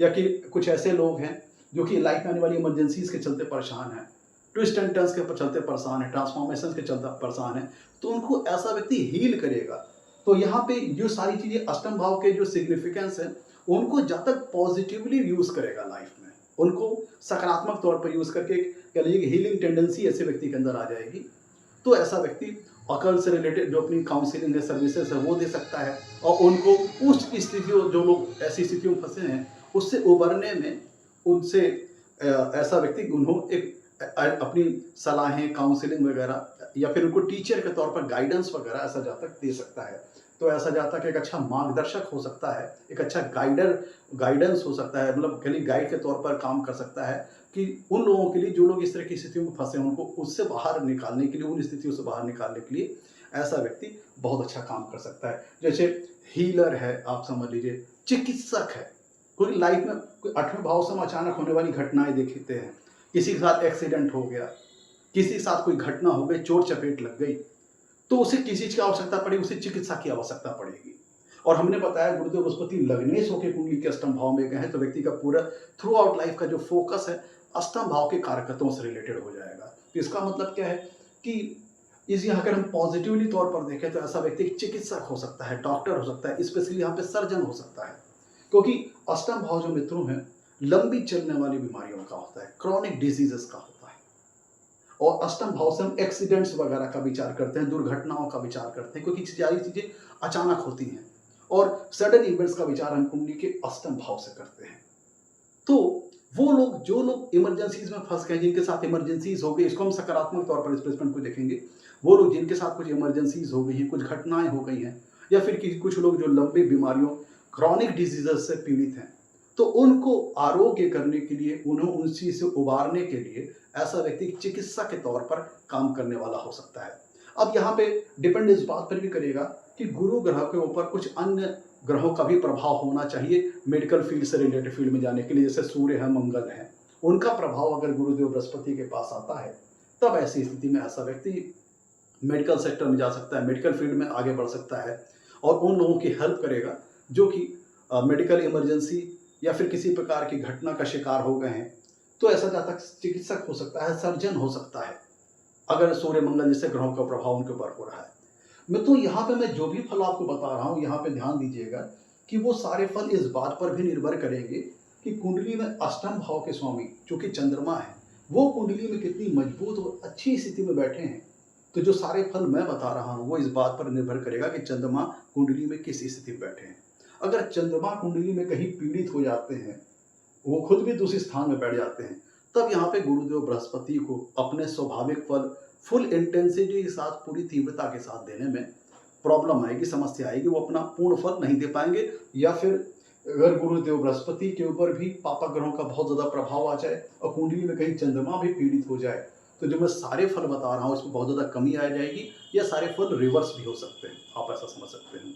या कि कुछ ऐसे लोग हैं जो कि लाइफ में आने वाली इमरजेंसीज के चलते परेशान हैं, ट्विस्ट एंड टर्न्स के चलते परेशान है, ट्रांसफॉर्मेशन के चलते परेशान है, तो उनको ऐसा व्यक्ति हील करेगा। तो यहाँ पे जो सारी चीजें, अष्टम भाव के जो सिग्निफिकेंस है, उनको जब तक पॉजिटिवली यूज करेगा लाइफ में, उनको सकारात्मक तौर पर यूज करके, कह लीजिए हीलिंग टेंडेंसी ऐसे व्यक्ति के अंदर आ जाएगी, तो ऐसा व्यक्ति अकल से रिलेटेड जो अपनी काउंसलिंग है, सर्विसेज है, वो दे सकता है, और उनको उस स्थितियों, जो लोग ऐसी स्थितियों में फंसे हैं, उससे उबरने में उनसे ऐसा व्यक्ति उन्हों एक अपनी सलाहें, काउंसलिंग वगैरह, या फिर उनको टीचर के तौर पर गाइडेंस वगैरह ऐसा जातक दे सकता है। तो ऐसा जातक एक अच्छा मार्गदर्शक हो सकता है, एक अच्छा गाइडेंस हो सकता है, मतलब कहीं गाइड के तौर पर काम कर सकता है कि उन लोगों के लिए जो लोग इस तरह की स्थितियों में फंसे हैं, उनको उससे बाहर निकालने के लिए, उन स्थितियों से बाहर निकालने के लिए ऐसा व्यक्ति बहुत अच्छा काम कर सकता है। जैसे हीलर है, आप समझ लीजिए, चिकित्सक है, कोई लाइफ में कोई 8वें भाव से हम अचानक होने वाली घटनाएं देखते हैं, किसी के साथ एक्सीडेंट हो गया, किसी के साथ कोई घटना हो गई, चोट चपेट लग गई, तो उसे किसी चीज की आवश्यकता पड़ेगी, उसे चिकित्सा की आवश्यकता पड़ेगी। और हमने बताया गुरुदेव बृहस्पति लग्नेश होकर कुंडली के अष्टम भाव में गए हैं, तो व्यक्ति का पूरा थ्रू आउट लाइफ का जो फोकस है अष्टम भाव के कारकत्वों से रिलेटेड हो जाएगा। तो इसका मतलब क्या है कि इस यहाँ अगर हम पॉजिटिवली तौर पर देखें, तो ऐसा व्यक्ति चिकित्सक हो सकता है, डॉक्टर हो सकता है, स्पेशली यहाँ पे सर्जन हो सकता है, क्योंकि अष्टम भाव जो मित्रों हैं लंबी चलने वाली बीमारियों का होता है, क्रॉनिक डिजीजेस का होता है। और अष्टम भाव से हम एक्सीडेंट्स वगैरह का विचार करते हैं, दुर्घटनाओं का विचार करते हैं, क्योंकि सारी चीजें अचानक होती हैं, और सडन इवेंट्स का विचार हम कुंडली के अष्टम भाव से करते हैं। तो वो लोग, जो लोग इमरजेंसीज में फंस गए, जिनके साथ इमरजेंसीज हो गई, इसको हम सकारात्मक तौर पर इस प्लेसमेंट को देखेंगे, वो लोग जिनके साथ कुछ इमरजेंसीज हो गई हैं, कुछ घटनाएं हो गई हैं, या फिर कुछ लोग जो लंबी बीमारियों, क्रॉनिक डिजीजेस से पीड़ित हैं, तो उनको आरोग्य करने के लिए, उन्हें उन चीज से उबारने के लिए ऐसा व्यक्ति चिकित्सा के तौर पर काम करने वाला हो सकता है। अब यहाँ पे डिपेंड इस बात पर भी करेगा कि गुरु ग्रह के ऊपर कुछ अन्य ग्रहों का भी प्रभाव होना चाहिए मेडिकल फील्ड से रिलेटेड फील्ड में जाने के लिए, जैसे सूर्य है, मंगल है, उनका प्रभाव अगर गुरुदेव बृहस्पति के पास आता है, तब ऐसी स्थिति में ऐसा व्यक्ति मेडिकल सेक्टर में जा सकता है, मेडिकल फील्ड में आगे बढ़ सकता है और उन लोगों की हेल्प करेगा जो कि मेडिकल इमरजेंसी या फिर किसी प्रकार की घटना का शिकार हो गए हैं। तो ऐसा जातक चिकित्सक हो सकता है, सर्जन हो सकता है, अगर सूर्य मंगल जैसे ग्रहों का प्रभाव उनके ऊपर हो रहा है। तो यहाँ पे मैं जो भी फल आपको बता रहा हूँ, यहाँ पे ध्यान दीजिएगा कि वो सारे फल इस बात पर भी निर्भर करेंगे कि कुंडली में अष्टम भाव के स्वामी जो कि चंद्रमा है, वो कुंडली में कितनी मजबूत और अच्छी स्थिति में बैठे हैं। तो जो सारे फल मैं बता रहा हूँ वो इस बात पर निर्भर करेगा कि चंद्रमा कुंडली में किस स्थिति में बैठे हैं। अगर चंद्रमा कुंडली में कहीं पीड़ित हो जाते हैं, वो खुद भी दूसरे स्थान में बैठ जाते हैं, तब यहाँ पे गुरुदेव बृहस्पति को अपने स्वाभाविक फल फुल इंटेंसिटी के साथ, पूरी तीव्रता के साथ देने में प्रॉब्लम आएगी, समस्या आएगी, वो अपना पूर्ण फल नहीं दे पाएंगे। या फिर अगर गुरुदेव बृहस्पति के ऊपर भी पापा ग्रहों का बहुत ज़्यादा प्रभाव आ जाए और कुंडली में कहीं चंद्रमा भी पीड़ित हो जाए, तो जो मैं सारे फल बता रहा हूँ इसमें बहुत ज़्यादा कमी आ जाएगी या सारे फल रिवर्स भी हो सकते हैं, आप ऐसा समझ सकते हैं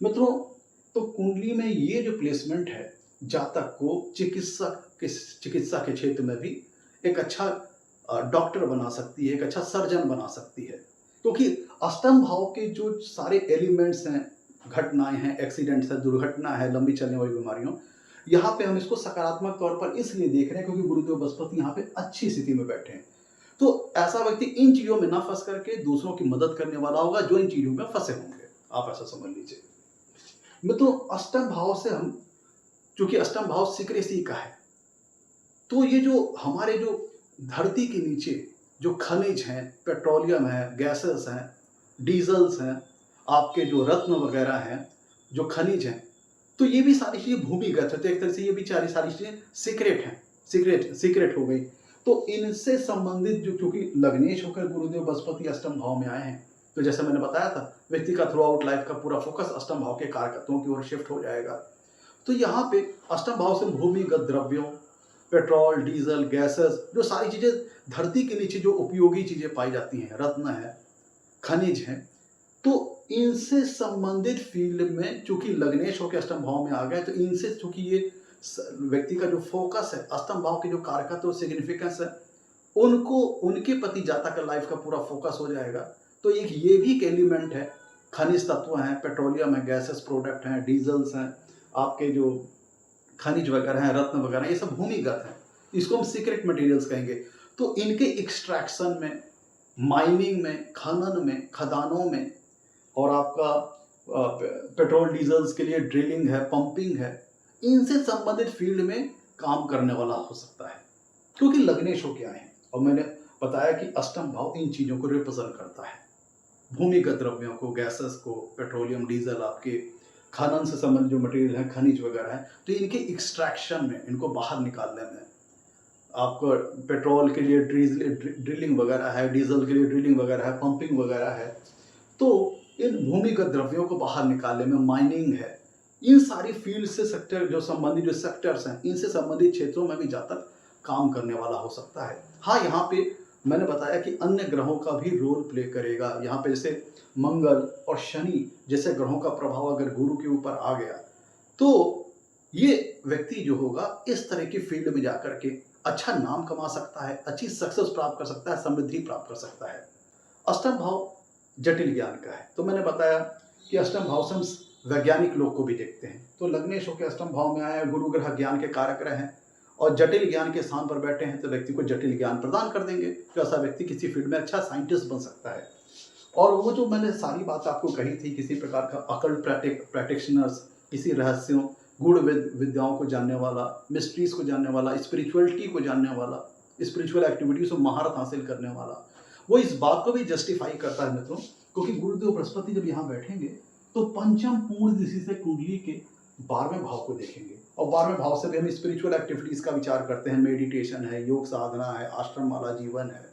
मित्रों। तो कुंडली में ये जो प्लेसमेंट है, जातक को चिकित्सा के क्षेत्र में भी एक अच्छा डॉक्टर बना सकती है, एक अच्छा सर्जन बना सकती है, क्योंकि अष्टम भाव के जो सारे एलिमेंट्स हैं, घटनाएं हैं, एक्सीडेंट्स हैं, दुर्घटना है, लंबी चलने वाली बीमारियों, यहाँ पे हम इसको सकारात्मक तौर पर इसलिए देख रहे हैं क्योंकि गुरुदेव बृहस्पति यहाँ पे अच्छी स्थिति में बैठे हैं। तो ऐसा व्यक्ति इन चीजों में ना फंस करके दूसरों की मदद करने वाला होगा जो इन चीजों में फंसे होंगे, आप ऐसा समझ लीजिए मित्रों। अष्टम भाव से हम, चूंकि अष्टम भाव सीक्रेसी का है, तो ये जो हमारे जो धरती के नीचे जो खनिज हैं, पेट्रोलियम है, गैसेस हैं, डीजल्स हैं, आपके जो रत्न वगैरह हैं, जो खनिज हैं, तो ये भी सारी चीज़ें भूमिगत है। तो एक तरह से ये भी सारी चीज़ें सीक्रेट हैं, सीक्रेट हो गई। तो इनसे संबंधित जो, चूंकि लग्नेश होकर गुरुदेव बृहस्पति अष्टम भाव में आए हैं, तो जैसे मैंने बताया था, व्यक्ति का थ्रू आउट लाइफ का पूरा फोकस अष्टम भाव के कारकत्वों की ओर शिफ्ट हो जाएगा। तो यहाँ पे अष्टम भाव से भूमिगत द्रव्यों, पेट्रोल, डीजल, गैसेस, जो सारी चीज़ें धरती के नीचे जो उपयोगी चीज़ें पाई जाती हैं, रत्न है, खनिज हैं, तो इनसे संबंधित फील्ड में चूंकि लग्नेश होकर अष्टम भाव में आ गए, तो इनसे चूंकि ये व्यक्ति का जो फोकस है, अष्टम भाव के जो कारकत्व और सिग्निफिकेंस है, उनको उनके प्रति जातक का लाइफ का पूरा फोकस हो जाएगा। तो एक ये भी एक एलिमेंट है, खनिज तत्व हैं, पेट्रोलियम है, गैसेस प्रोडक्ट हैं, डीजल्स हैं, आपके जो खनिज वगैरह हैं, रत्न वगैरह, ये सब भूमिगत है, इसको हम सीक्रेट मटेरियल्स कहेंगे। तो इनके एक्सट्रैक्शन में, माइनिंग में, खनन में, खदानों में, और आपका पेट्रोल डीजल्स के लिए ड्रिलिंग है, पंपिंग है, इनसे संबंधित फील्ड में काम करने वाला हो सकता है, क्योंकि लग्नेश हो के आए हैं। और मैंने बताया कि अष्टम भाव इन चीज़ों को रिप्रेजेंट करता है, भूमिगत द्रव्यों को, गैसेस को, पेट्रोलियम, डीजल, आपके खनन से संबंधित जो मटेरियल है, खनिज वगैरह है, तो इनके एक्सट्रैक्शन में, इनको बाहर निकालने में, आपको पेट्रोल के लिए ड्रिलिंग वगैरह है, डीजल के लिए ड्रिलिंग वगैरह है, पंपिंग वगैरह है, तो इन भूमिगत द्रव्यों को बाहर निकालने में, माइनिंग है, इन सारी फील्ड से सेक्टर जो संबंधित जो सेक्टर्स हैं, इनसे संबंधित क्षेत्रों में भी जातक काम करने वाला हो सकता है। हाँ, यहाँ पे मैंने बताया कि अन्य ग्रहों का भी रोल प्ले करेगा। यहाँ पे जैसे मंगल और शनि जैसे ग्रहों का प्रभाव अगर गुरु के ऊपर आ गया, तो ये व्यक्ति जो होगा इस तरह की फील्ड में जाकर के अच्छा नाम कमा सकता है, अच्छी सक्सेस प्राप्त कर सकता है, समृद्धि प्राप्त कर सकता है। अष्टम भाव जटिल ज्ञान का है, तो मैंने बताया कि अष्टम भाव से हम वैज्ञानिक लोग को भी देखते हैं। तो लग्नेश होकर अष्टम भाव में आए, गुरु ग्रह ज्ञान के कारक रहे हैं और जटिल ज्ञान के स्थान पर बैठे हैं, तो व्यक्ति को जटिल ज्ञान प्रदान कर देंगे, तो ऐसा व्यक्ति किसी फील्ड में अच्छा साइंटिस्ट बन सकता है। और वो जो मैंने सारी बात आपको कही थी, किसी प्रकार का अकल्ट प्रैक्टिशनर्स, किसी रहस्यों, गूढ़ विद्याओं को जानने वाला, मिस्ट्रीज को जानने वाला, स्पिरिचुअलिटी को जानने वाला, स्पिरिचुअल एक्टिविटीज में महारत हासिल करने वाला, वो इस बात को भी जस्टिफाई करता है मित्रों, क्योंकि गुरुदेव बृहस्पति जब यहाँ बैठेंगे तो पंचम पूर्ण दृष्टि से कुंडली के 12वें भाव को देखेंगे, और 12वें भाव से भी हम स्पिरिचुअल एक्टिविटीज का विचार करते हैं, मेडिटेशन है, योग साधना है, आश्रम वाला जीवन है,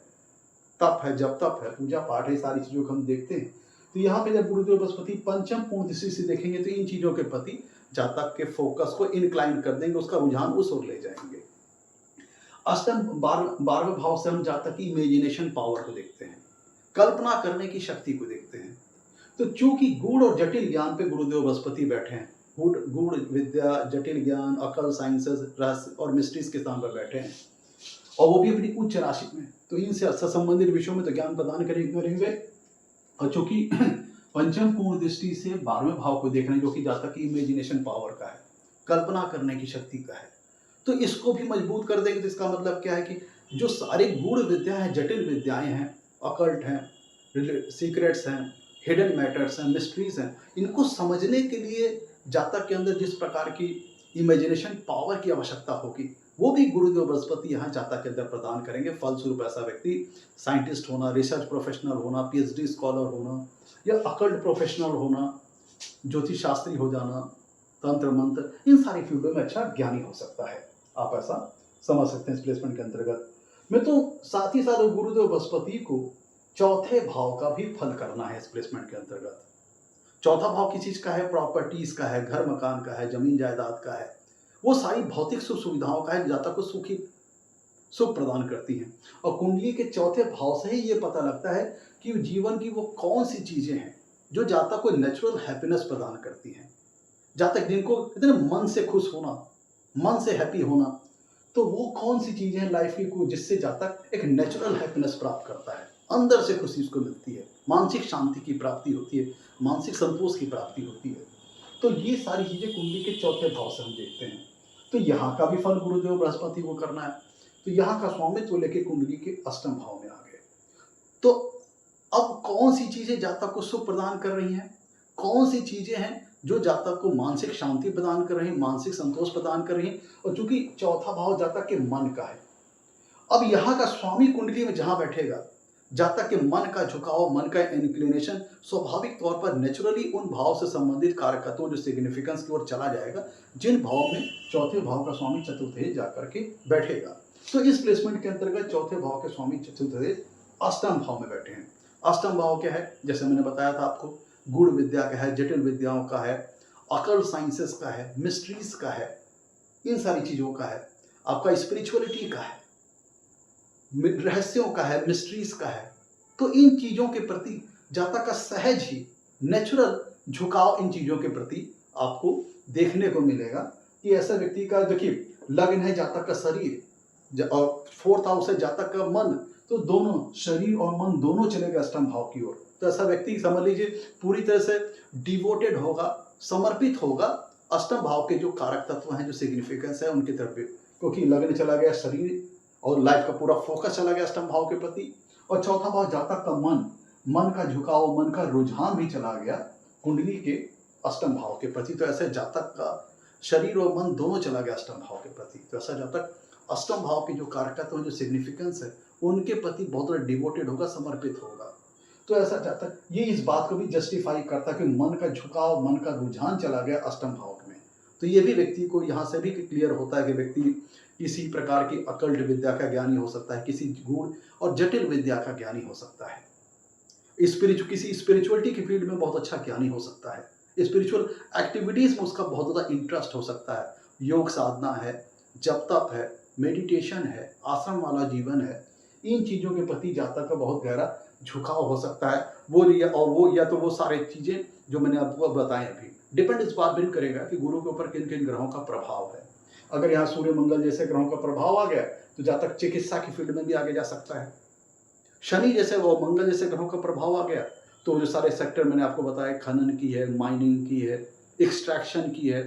तप है, जब तप है, पूजा पाठ है, सारी चीजों को हम देखते हैं। तो यहाँ पे जब गुरुदेव बृहस्पति पंचम पूर्ण दृष्टि से देखेंगे तो इन चीजों के प्रति जातक के फोकस को इनक्लाइन कर देंगे, उसका रुझान उस ओर ले जाएंगे। अष्टम 12वें भाव से हम जातक की इमेजिनेशन पावर को देखते हैं, कल्पना करने की शक्ति को देखते हैं। तो चूंकि गूढ़ और जटिल ज्ञान पे गुरुदेव बृहस्पति बैठे हैं, गूढ़ विद्या, जटिल ज्ञान, अकल, साइंसेस, रहस्य और मिस्ट्रीज के स्थान पर बैठे हैं, और वो भी अपनी उच्च राशि में, तो इनसे संबंधित विषयों में तो ज्ञान प्रदान करेंगे। और चूंकि पंचम पूर्ण दृष्टि से 12वें भाव को देखना, जो कि जातक की इमेजिनेशन पावर का है, कल्पना करने की शक्ति का है, तो इसको भी मजबूत कर देंगे। तो इसका मतलब क्या है कि जो सारे गूढ़ विद्या है, जटिल विद्याएं हैं, अकल्ट हैं, सीक्रेट्स हैं, हिडन मैटर्स हैं, मिस्ट्रीज हैं, इनको समझने के लिए जातक के अंदर जिस प्रकार की इमेजिनेशन पावर की आवश्यकता होगी, वो भी गुरुदेव बृहस्पति यहाँ जातक के अंदर प्रदान करेंगे। फलस्वरूप ऐसा व्यक्ति साइंटिस्ट होना, रिसर्च प्रोफेशनल होना, पीएचडी स्कॉलर होना, या अकल्ट प्रोफेशनल होना, ज्योतिष शास्त्री हो जाना, तंत्र मंत्र, इन सारी फील्डों में अच्छा ज्ञानी हो सकता है। आप ऐसा समझ सकते हैं इस प्लेसमेंट के अंतर्गत में। तो साथ ही साथ गुरुदेव बृहस्पति को चौथे भाव का भी फल करना है इस प्लेसमेंट के अंतर्गत। चौथा भाव किस चीज का है? प्रॉपर्टीज का है, घर मकान का है, जमीन जायदाद का है, वो सारी भौतिक सुख सुविधाओं का है, जातक को सुख प्रदान करती हैं। और कुंडली के चौथे भाव से ही ये पता लगता है कि जीवन की वो कौन सी चीजें हैं जो जातक को नेचुरल हैप्पीनेस प्रदान करती हैं। जातक जिनको कहते हैं मन से खुश होना, मन से हैप्पी होना, तो वो कौन सी चीजें हैं लाइफ की जिससे जातक एक नेचुरल हैप्पीनेस प्राप्त करता है, अंदर से खुशी उसको मिलती है, मानसिक शांति की प्राप्ति होती है, मानसिक संतोष की प्राप्ति होती है। तो ये सारी चीजें कुंडली के चौथे भाव से हम देखते हैं। तो यहाँ का भी फल गुरुदेव बृहस्पति को करना है। तो यहाँ का स्वामित्व लेके कुंडली के अष्टम भाव में आ गए। तो अब कौन सी चीजें जातक को सुख प्रदान कर रही हैं, कौन सी चीजें हैं जो जातक को मानसिक शांति प्रदान कर रही हैं, मानसिक संतोष प्रदान कर रही हैं। और चूंकि चौथा भाव जातक के मन का है, अब यहाँ का स्वामी कुंडली में जहां बैठेगा, जातक के मन का झुकाव, मन का इंक्लिनेशन स्वाभाविक तौर पर नेचुरली उन भाव से संबंधित कारकत्वों, जो सिग्निफिकेंस की ओर चला जाएगा, जिन भाव में चौथे भाव का स्वामी चतुर्थ जाकर के बैठेगा। तो इस प्लेसमेंट के अंतर्गत चौथे भाव के स्वामी चतुर्थ अष्टम भाव में बैठे हैं। अष्टम भाव क्या है? जैसे मैंने बताया था आपको, गूढ़ विद्या का है, जटिल विद्याओं का है, अकल साइंसेस का है, मिस्ट्रीज का है, इन सारी चीजों का है, आपका स्पिरिचुअलिटी का है, रहस्यों का है, मिस्ट्रीज का है। तो इन चीजों के प्रति जातक का सहज ही नेचुरल झुकाव इन चीजों के प्रति आपको देखने को मिलेगा। कि ऐसा व्यक्ति का, देखिए लग्न है जातक का शरीर और फोर्थ हाउस है जातक का मन, तो दोनों शरीर और मन दोनों चलेगा अष्टम भाव की ओर। तो ऐसा व्यक्ति समझ लीजिए पूरी तरह से डिवोटेड होगा, समर्पित होगा अष्टम भाव के जो कारक तत्व हैं, जो सिग्निफिकेंस है उनकी तरफ, क्योंकि लग्न चला गया शरीर और लाइफ का पूरा फोकस चला गया अष्टम भाव के प्रति। और चौथा भाव जातक का मन का झुकाव, मन का रुझान भी चला गया कुंडली के अष्टम भाव के प्रति। तो ऐसे जातक का शरीर और मन दोनों चला गया अष्टम भाव के प्रति। तो ऐसा जातक अष्टम भाव के जो कारकत्व, जो सिग्निफिकेंस है, उनके प्रति बहुत बड़ा डिवोटेड होगा, समर्पित होगा। तो ऐसा जातक ये इस बात को भी जस्टिफाई करता है कि मन का झुकाव, मन का रुझान चला गया अष्टम भाव में। तो ये भी व्यक्ति को यहाँ से भी क्लियर होता है कि व्यक्ति किसी प्रकार की अकल्ट विद्या का ज्ञानी हो सकता है, किसी गूढ़ और जटिल विद्या का ज्ञानी हो सकता है, किसी स्पिरिचुअलिटी की फील्ड में बहुत अच्छा ज्ञानी हो सकता है, स्पिरिचुअल एक्टिविटीज में उसका बहुत ज़्यादा इंटरेस्ट हो सकता है, योग साधना है, जप तप है, मेडिटेशन है, आश्रम वाला जीवन है, इन चीज़ों के प्रति जातक का बहुत गहरा झुकाव हो सकता है। या तो वो सारी चीज़ें जो मैंने आपको बताएं अभी, डिपेंड इस बात पर करेगा कि गुरु के ऊपर किन किन ग्रहों का प्रभाव है। अगर यहाँ सूर्य मंगल जैसे ग्रहों का प्रभाव आ गया तो जातक चिकित्सा की फील्ड में भी आगे जा सकता है। शनि जैसे वो मंगल जैसे ग्रहों का प्रभाव आ गया तो जो सारे सेक्टर मैंने आपको बताया, खनन की है, माइनिंग की है, एक्सट्रैक्शन की है,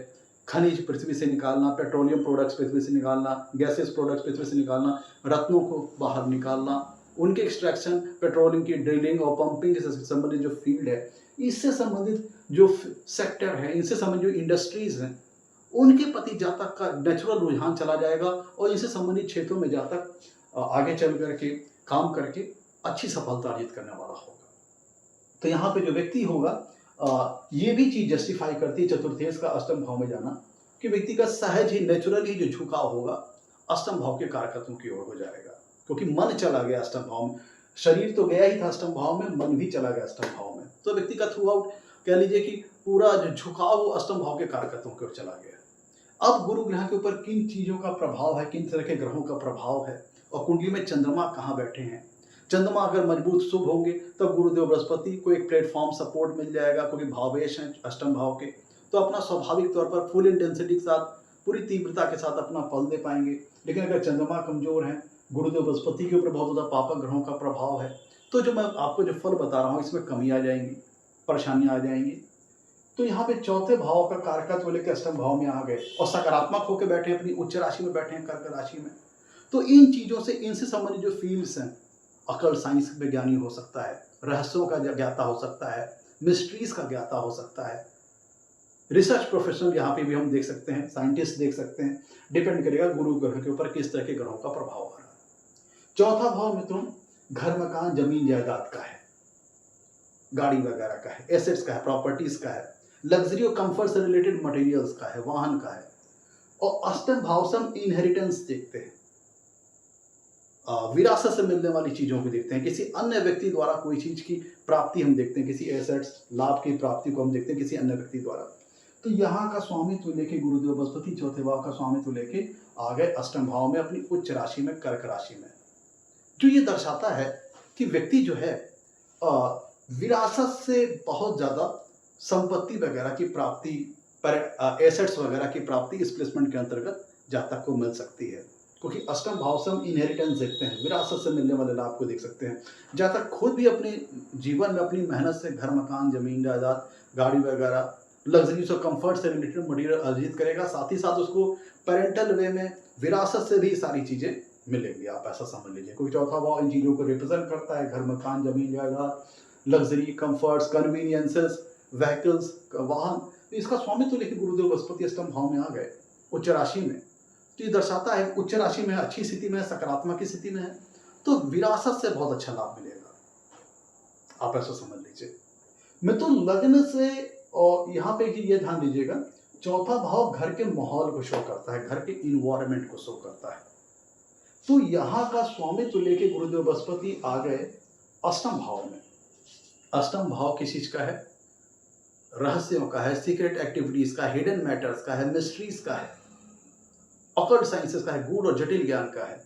खनिज पृथ्वी से निकालना, पेट्रोलियम प्रोडक्ट्स पृथ्वी से निकालना, गैसेस प्रोडक्ट्स पृथ्वी से निकालना, रत्नों को बाहर निकालना, उनके एक्सट्रैक्शन, पेट्रोलिंग की ड्रिलिंग और पंपिंग से संबंधित जो फील्ड है, इससे संबंधित जो सेक्टर है, इनसे संबंधित जो इंडस्ट्रीज हैं, उनके प्रति जातक का नेचुरल रुझान चला जाएगा और इससे संबंधित क्षेत्रों में जातक आगे चल करके काम करके अच्छी सफलता अर्जित करने वाला होगा। तो यहाँ पे जो व्यक्ति होगा ये भी चीज जस्टिफाई करती है चतुर्थेश का अष्टम भाव में जाना, कि व्यक्ति का सहज ही नेचुरली जो झुकाव होगा अष्टम भाव के कारकत्वों की ओर हो जाएगा, क्योंकि मन चला गया अष्टम भाव में, शरीर तो गया ही था अष्टम भाव में, मन भी चला गया अष्टम भाव में। तो व्यक्ति का थ्रू आउट कह लीजिए कि पूरा जो झुकाव वो अष्टम भाव के कारकत्वों की ओर चला गया। अब गुरु ग्रह के ऊपर किन चीजों का प्रभाव है, किन तरह के ग्रहों का प्रभाव है, और कुंडली में चंद्रमा कहाँ बैठे हैं, चंद्रमा अगर मजबूत शुभ होंगे तो गुरुदेव बृहस्पति को एक प्लेटफॉर्म सपोर्ट मिल जाएगा, क्योंकि भावेश हैं अष्टम भाव के, तो अपना स्वाभाविक तौर पर फुल इंटेंसिटी के साथ, पूरी तीव्रता के साथ अपना फल दे पाएंगे। लेकिन अगर चंद्रमा कमजोर है, गुरुदेव बृहस्पति के ऊपर बहुत ज़्यादा पापक ग्रहों का प्रभाव है, तो जो मैं आपको जो फल बता रहा हूँ इसमें कमी आ जाएंगी, परेशानियां आ जाएंगी। तो यहाँ पे चौथे भाव का कारकत्व लेकर अष्टम भाव में आ गए और सकारात्मक होकर बैठे, अपनी उच्च राशि में बैठे हैं, कर्क राशि में। तो इन चीज़ों से, इनसे संबंधित जो फील्ड्स हैं, अकल साइंस में ज्ञानी हो सकता है, रहस्यों का ज्ञाता हो सकता है, मिस्ट्रीज का ज्ञाता हो सकता है, रिसर्च प्रोफेशनल यहाँ पे भी हम देख सकते हैं, साइंटिस्ट देख सकते हैं। डिपेंड करेगा गुरु ग्रह के ऊपर किस तरह के ग्रहों का प्रभाव आ रहा है। चौथा भाव मित्रों घर मकान जमीन जायदाद का है, गाड़ी वगैरह का है, एसेट्स का है, प्रॉपर्टीज का है, लग्जरी और कंफर्ट से रिलेटेड मटेरियल्स का है, वाहन का है। और अष्टम भाव से हम इनहेरिटेंस देखते हैं, विरासत से मिलने वाली चीजों को देखते हैं, किसी अन्य व्यक्ति द्वारा कोई चीज की प्राप्ति हम देखते हैं, किसी एसेट्स लाभ की प्राप्ति को हम देखते हैं किसी अन्य व्यक्ति द्वारा। तो यहाँ का स्वामित्व लेके गुरुदेव बृहस्पति चौथे भाव का स्वामित्व लेके आ गए अष्टम भाव में, अपनी उच्च राशि में, कर्क राशि में, जो ये दर्शाता है कि व्यक्ति जो है विरासत से बहुत ज्यादा संपत्ति वगैरह की प्राप्ति पर, एसेट्स वगैरह की प्राप्ति इस प्लेसमेंट के अंतर्गत जातक को मिल सकती है, क्योंकि अष्टम भाव से हम इनहेरिटेंस देखते हैं, विरासत से मिलने वाले लाभ को देख सकते हैं। जातक खुद भी अपने जीवन में अपनी मेहनत से घर मकान जमीन जायदाद गाड़ी वगैरह लग्जरीज और कंफर्ट से रिलेटेड मटीरियल अर्जित करेगा, साथ ही साथ उसको पेरेंटल वे में विरासत से भी सारी चीजें मिलेंगी, आप ऐसा समझ लीजिए। क्योंकि चौथा भाव इन चीजों को रिप्रेजेंट करता है, घर मकान जमीन जायदाद, लग्जरी, कंफर्ट्स, कन्वीनियंसेस, व्हीकल्स, वाहन। तो इसका स्वामित्व लेके गुरुदेव बृहस्पति अष्टम भाव में आ गए उच्च राशि में। तो ये दर्शाता है उच्च राशि में अच्छी स्थिति में है, सकारात्मक स्थिति में है, तो विरासत से बहुत अच्छा लाभ मिलेगा, आप ऐसा समझ लीजिए। मिथुन लग्न से, और यहाँ पे ये ध्यान दीजिएगा, चौथा भाव घर के माहौल को शो करता है, घर के इन्वायरमेंट को शो करता है। तो यहाँ का स्वामित्व लेके गुरुदेव बृहस्पति आ गए अष्टम भाव में। अष्टम भाव किस चीज का है? रहस्यों का है, सीक्रेट एक्टिविटीज का, हिडन मैटर्स का है, मिस्ट्रीज का है, ऑकल्ट साइंसेस का है, गूढ़ और जटिल ज्ञान का है।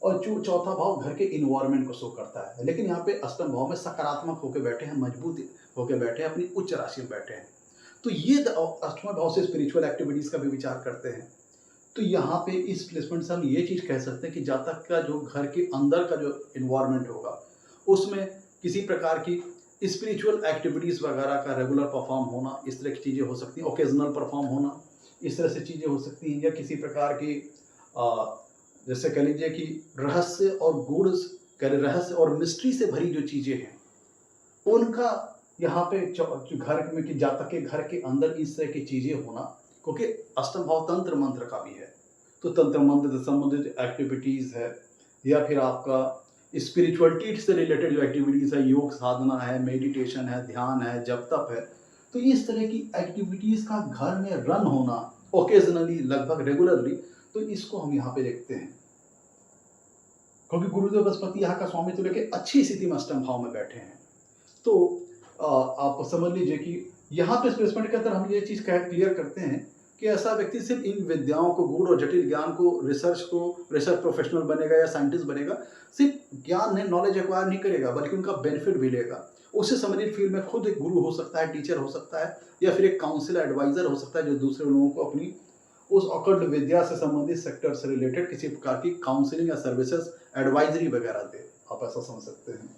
और चौथा भाव घर के इन्वायरमेंट को शो करता है। लेकिन यहाँ पे अष्टम भाव में सकारात्मक होकर बैठे हैं, मजबूत होकर बैठे हैं, अपनी उच्च राशि में बैठे हैं। तो ये अष्टम भाव से स्पिरिचुअल एक्टिविटीज का भी विचार करते हैं। तो यहाँ पे इस प्लेसमेंट से हम ये चीज कह सकते हैं कि जातक का जो घर के अंदर का जो इन्वायरमेंट होगा उसमें किसी प्रकार की स्पिरिचुअल एक्टिविटीज वगैरह का रेगुलर परफॉर्म होना, इस तरह की चीजें हो सकती हैं, ओकेजनल परफॉर्म होना, इस तरह से चीजें हो सकती हैं। या किसी प्रकार की जैसे कह लीजिए कि रहस्य और गूढ़, रहस्य और मिस्ट्री से भरी जो चीजें हैं उनका यहाँ पे घर में कि जातक के घर के अंदर इस तरह की चीजें होना, क्योंकि अष्टम भाव तंत्र मंत्र का भी है। तो तंत्र मंत्र से संबंधित एक्टिविटीज है, या फिर आपका स्पिरिचुअलिटी से रिलेटेड जो एक्टिविटीज है, योग साधना है, मेडिटेशन है, ध्यान है, जप तप है, तो इस तरह की एक्टिविटीज का घर में रन होना ओकेजनली, लगभग रेगुलरली, तो इसको हम यहाँ पे देखते हैं। क्योंकि गुरुदेव बृहस्पति यहाँ का स्वामित्व लेके अच्छी स्थिति में अष्टम भाव में बैठे हैं। तो आप समझ लीजिए कि यहाँ पे प्लेसमेंट के अंदर हम ये चीज क्लियर करते हैं कि ऐसा व्यक्ति सिर्फ इन विद्याओं को, गूढ़ और जटिल ज्ञान को, रिसर्च प्रोफेशनल बनेगा या साइंटिस्ट बनेगा, सिर्फ ज्ञान नहीं, नॉलेज एक्वायर नहीं करेगा, बल्कि उनका बेनिफिट भी लेगा। उससे संबंधित फील्ड में खुद एक गुरु हो सकता है, टीचर हो सकता है, या फिर एक काउंसिलर, एडवाइजर हो सकता है, जो दूसरे लोगों को अपनी उस ऑकल्ट विद्या से संबंधित सेक्टर से रिलेटेड किसी प्रकार की काउंसलिंग या सर्विसेज, एडवाइजरी वगैरह दे, आप ऐसा समझ सकते हैं।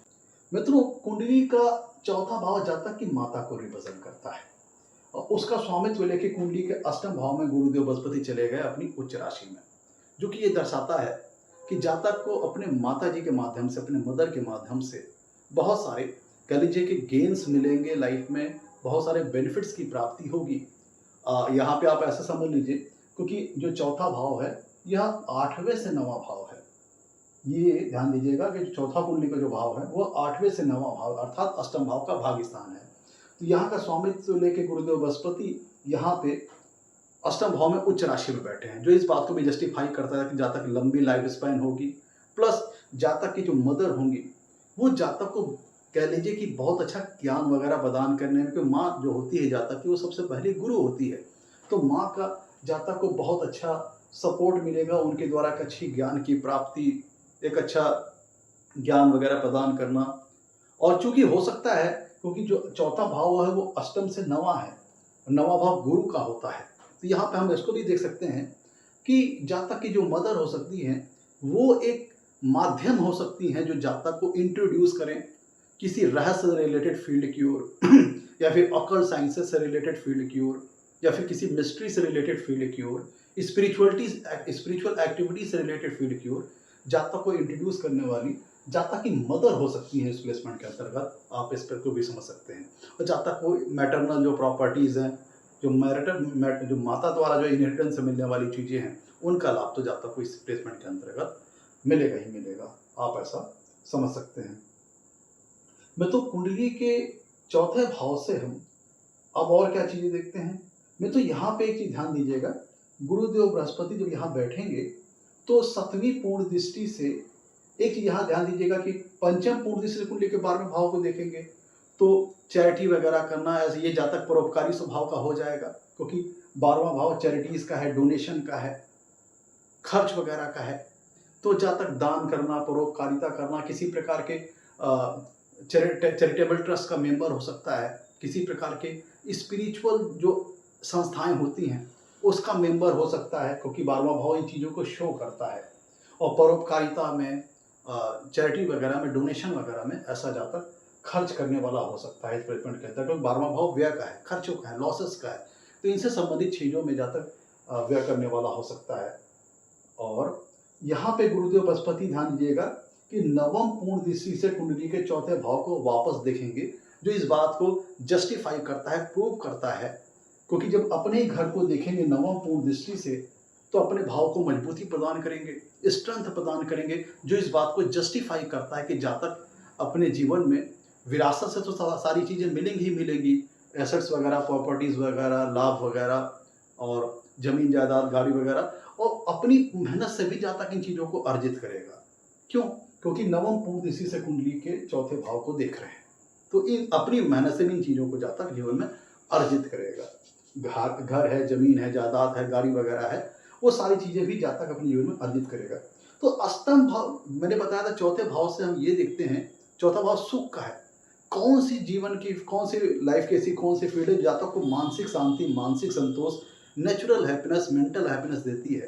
मित्रों, कुंडली का चौथा भाव जातक की माता को रिप्रेजेंट करता है, और उसका स्वामित्व लेके कुंडली के अष्टम भाव में गुरुदेव बृहस्पति चले गए अपनी उच्च राशि में, जो कि ये दर्शाता है कि जातक को अपने माता जी के माध्यम से, अपने मदर के माध्यम से बहुत सारे, कह लीजिए कि गेन्स मिलेंगे लाइफ में, बहुत सारे बेनिफिट्स की प्राप्ति होगी। यहाँ पे आप ऐसा समझ लीजिए, क्योंकि जो चौथा भाव है यह 8वें से 9वां भाव है। ये ध्यान दीजिएगा कि चौथा कुंडली का जो भाव है वो 8वें से 9वां भाव अर्थात अष्टम भाव का भाग स्थान है। तो यहाँ का स्वामित्व लेके गुरुदेव बृहस्पति यहाँ पे अष्टम भाव में उच्च राशि में बैठे हैं, जो इस बात को भी जस्टिफाई करता है कि जातक की लंबी लाइफ स्पैन होगी, प्लस जातक की जो मदर होंगी वो जातक को, कह लीजिए कि बहुत अच्छा ज्ञान वगैरह प्रदान करने में, क्योंकि माँ जो होती है जातक की वो सबसे पहले गुरु होती है। तो माँ का जातक को बहुत अच्छा सपोर्ट मिलेगा, उनके द्वारा एक अच्छी ज्ञान की प्राप्ति, एक अच्छा ज्ञान वगैरह प्रदान करना। और चूंकि हो सकता है, क्योंकि जो चौथा भाव है वो अष्टम से नवा है, नवा भाव गुरु का होता है, तो यहाँ पे हम इसको भी देख सकते हैं कि जातक की जो मदर हो सकती हैं वो एक माध्यम हो सकती हैं जो जातक को इंट्रोड्यूस करें किसी रहस्य से रिलेटेड फील्ड की ओर या फिर ऑकल्ट साइंसेस से रिलेटेड फील्ड की ओर, या फिर किसी मिस्ट्री से रिलेटेड फील्ड की ओर, स्पिरिचुअल एक्टिविटी से रिलेटेड फील्ड की ओर जातक को इंट्रोड्यूस करने वाली जातक की मदर हो सकती है। इस प्लेसमेंट के अंतर्गत आप इस पर को भी समझ सकते हैं। और जातक को मैटरनल जो प्रॉपर्टीज़ हैं, जो माता द्वारा जो इनहेरिटेंस से मिलने वाली चीज़ें हैं, उनका लाभ तो जातक को इस प्लेसमेंट के अंतर्गत मिलेगा ही मिलेगा, आप ऐसा समझ सकते हैं। मैं तो कुंडली के चौथे भाव से हम अब और क्या चीज़ें देखते हैं। मैं तो यहाँ पे एक चीज़ ध्यान दीजिएगा, गुरुदेव बृहस्पति जब यहाँ बैठेंगे तो 7वीं पूर्ण दृष्टि से एक चीज़ यहाँ ध्यान दीजिएगा कि पंचम पूर्ण दृष्टि से कुंडली के 12वें भाव को देखेंगे तो चैरिटी वगैरह करना, ऐसे ये जातक परोपकारी स्वभाव का हो जाएगा, क्योंकि 12वां भाव चैरिटीज़ का है, डोनेशन का है, खर्च वगैरह का है। तो जातक दान करना, परोपकारिता करना, किसी प्रकार के चैरिटेबल ट्रस्ट का मेंबर हो सकता है, किसी प्रकार के स्पिरिचुअल जो संस्थाएं होती हैं उसका मेंबर हो सकता है, क्योंकि 12वां भाव इन चीज़ों को शो करता है। और परोपकारिता में, चैरिटी वगैरह में, डोनेशन वगैरह में ऐसा जातक खर्च करने वाला हो सकता है। इस प्लेसमेंट के अंतर्गत 12वां भाव व्यय का है, खर्चों का है, लॉसेस का है, तो इनसे संबंधित चीज़ों में जातक व्यय करने वाला हो सकता है। और यहाँ पे गुरुदेव बृहस्पति ध्यान दीजिएगा कि नवम पूर्ण दृष्टि से कुंडली के चौथे भाव को वापस देखेंगे, जो इस बात को जस्टिफाई करता है, प्रूव करता है, क्योंकि जब अपने ही घर को देखेंगे नवम पूर्ण दृष्टि से तो अपने भाव को मजबूती प्रदान करेंगे, स्ट्रेंथ प्रदान करेंगे, जो इस बात को जस्टिफाई करता है कि जातक अपने जीवन में विरासत से तो सारी चीज़ें मिलेंगी ही मिलेंगी, एसेट्स वगैरह, प्रॉपर्टीज़ वगैरह, लाभ वगैरह और ज़मीन जायदाद, गाड़ी वगैरह, और अपनी मेहनत से भी जातक इन चीज़ों को अर्जित करेगा। क्यों? क्योंकि नवम पूर्ण दृष्टि से कुंडली के चौथे भाव को देख रहे हैं, तो इन अपनी मेहनत से भी इन चीज़ों को जातक जीवन में अर्जित करेगा। घर है, ज़मीन है, जायदाद है, गाड़ी वगैरह है, वो सारी चीज़ें भी जातक अपने जीवन में अर्जित करेगा। तो अष्टम भाव मैंने बताया था, चौथे भाव से हम ये देखते हैं, चौथा भाव सुख का है। कौन सी जीवन की, कौन सी लाइफ की ऐसी कौन सी फील्ड है जातक को मानसिक शांति, मानसिक संतोष, नेचुरल हैप्पीनेस, मेंटल हैप्पीनेस देती है,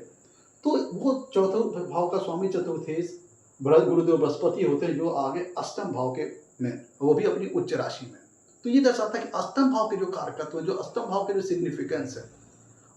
तो वो चौथे भाव का स्वामी चतुर्थेश गुरुदेव बृहस्पति होते हैं, जो आगे अष्टम भाव के में, वो भी अपनी उच्च राशि में। तो ये दर्शाता है कि अष्टम भाव के जो कारकत्व, जो अष्टम भाव के जो सिग्निफिकेंस है,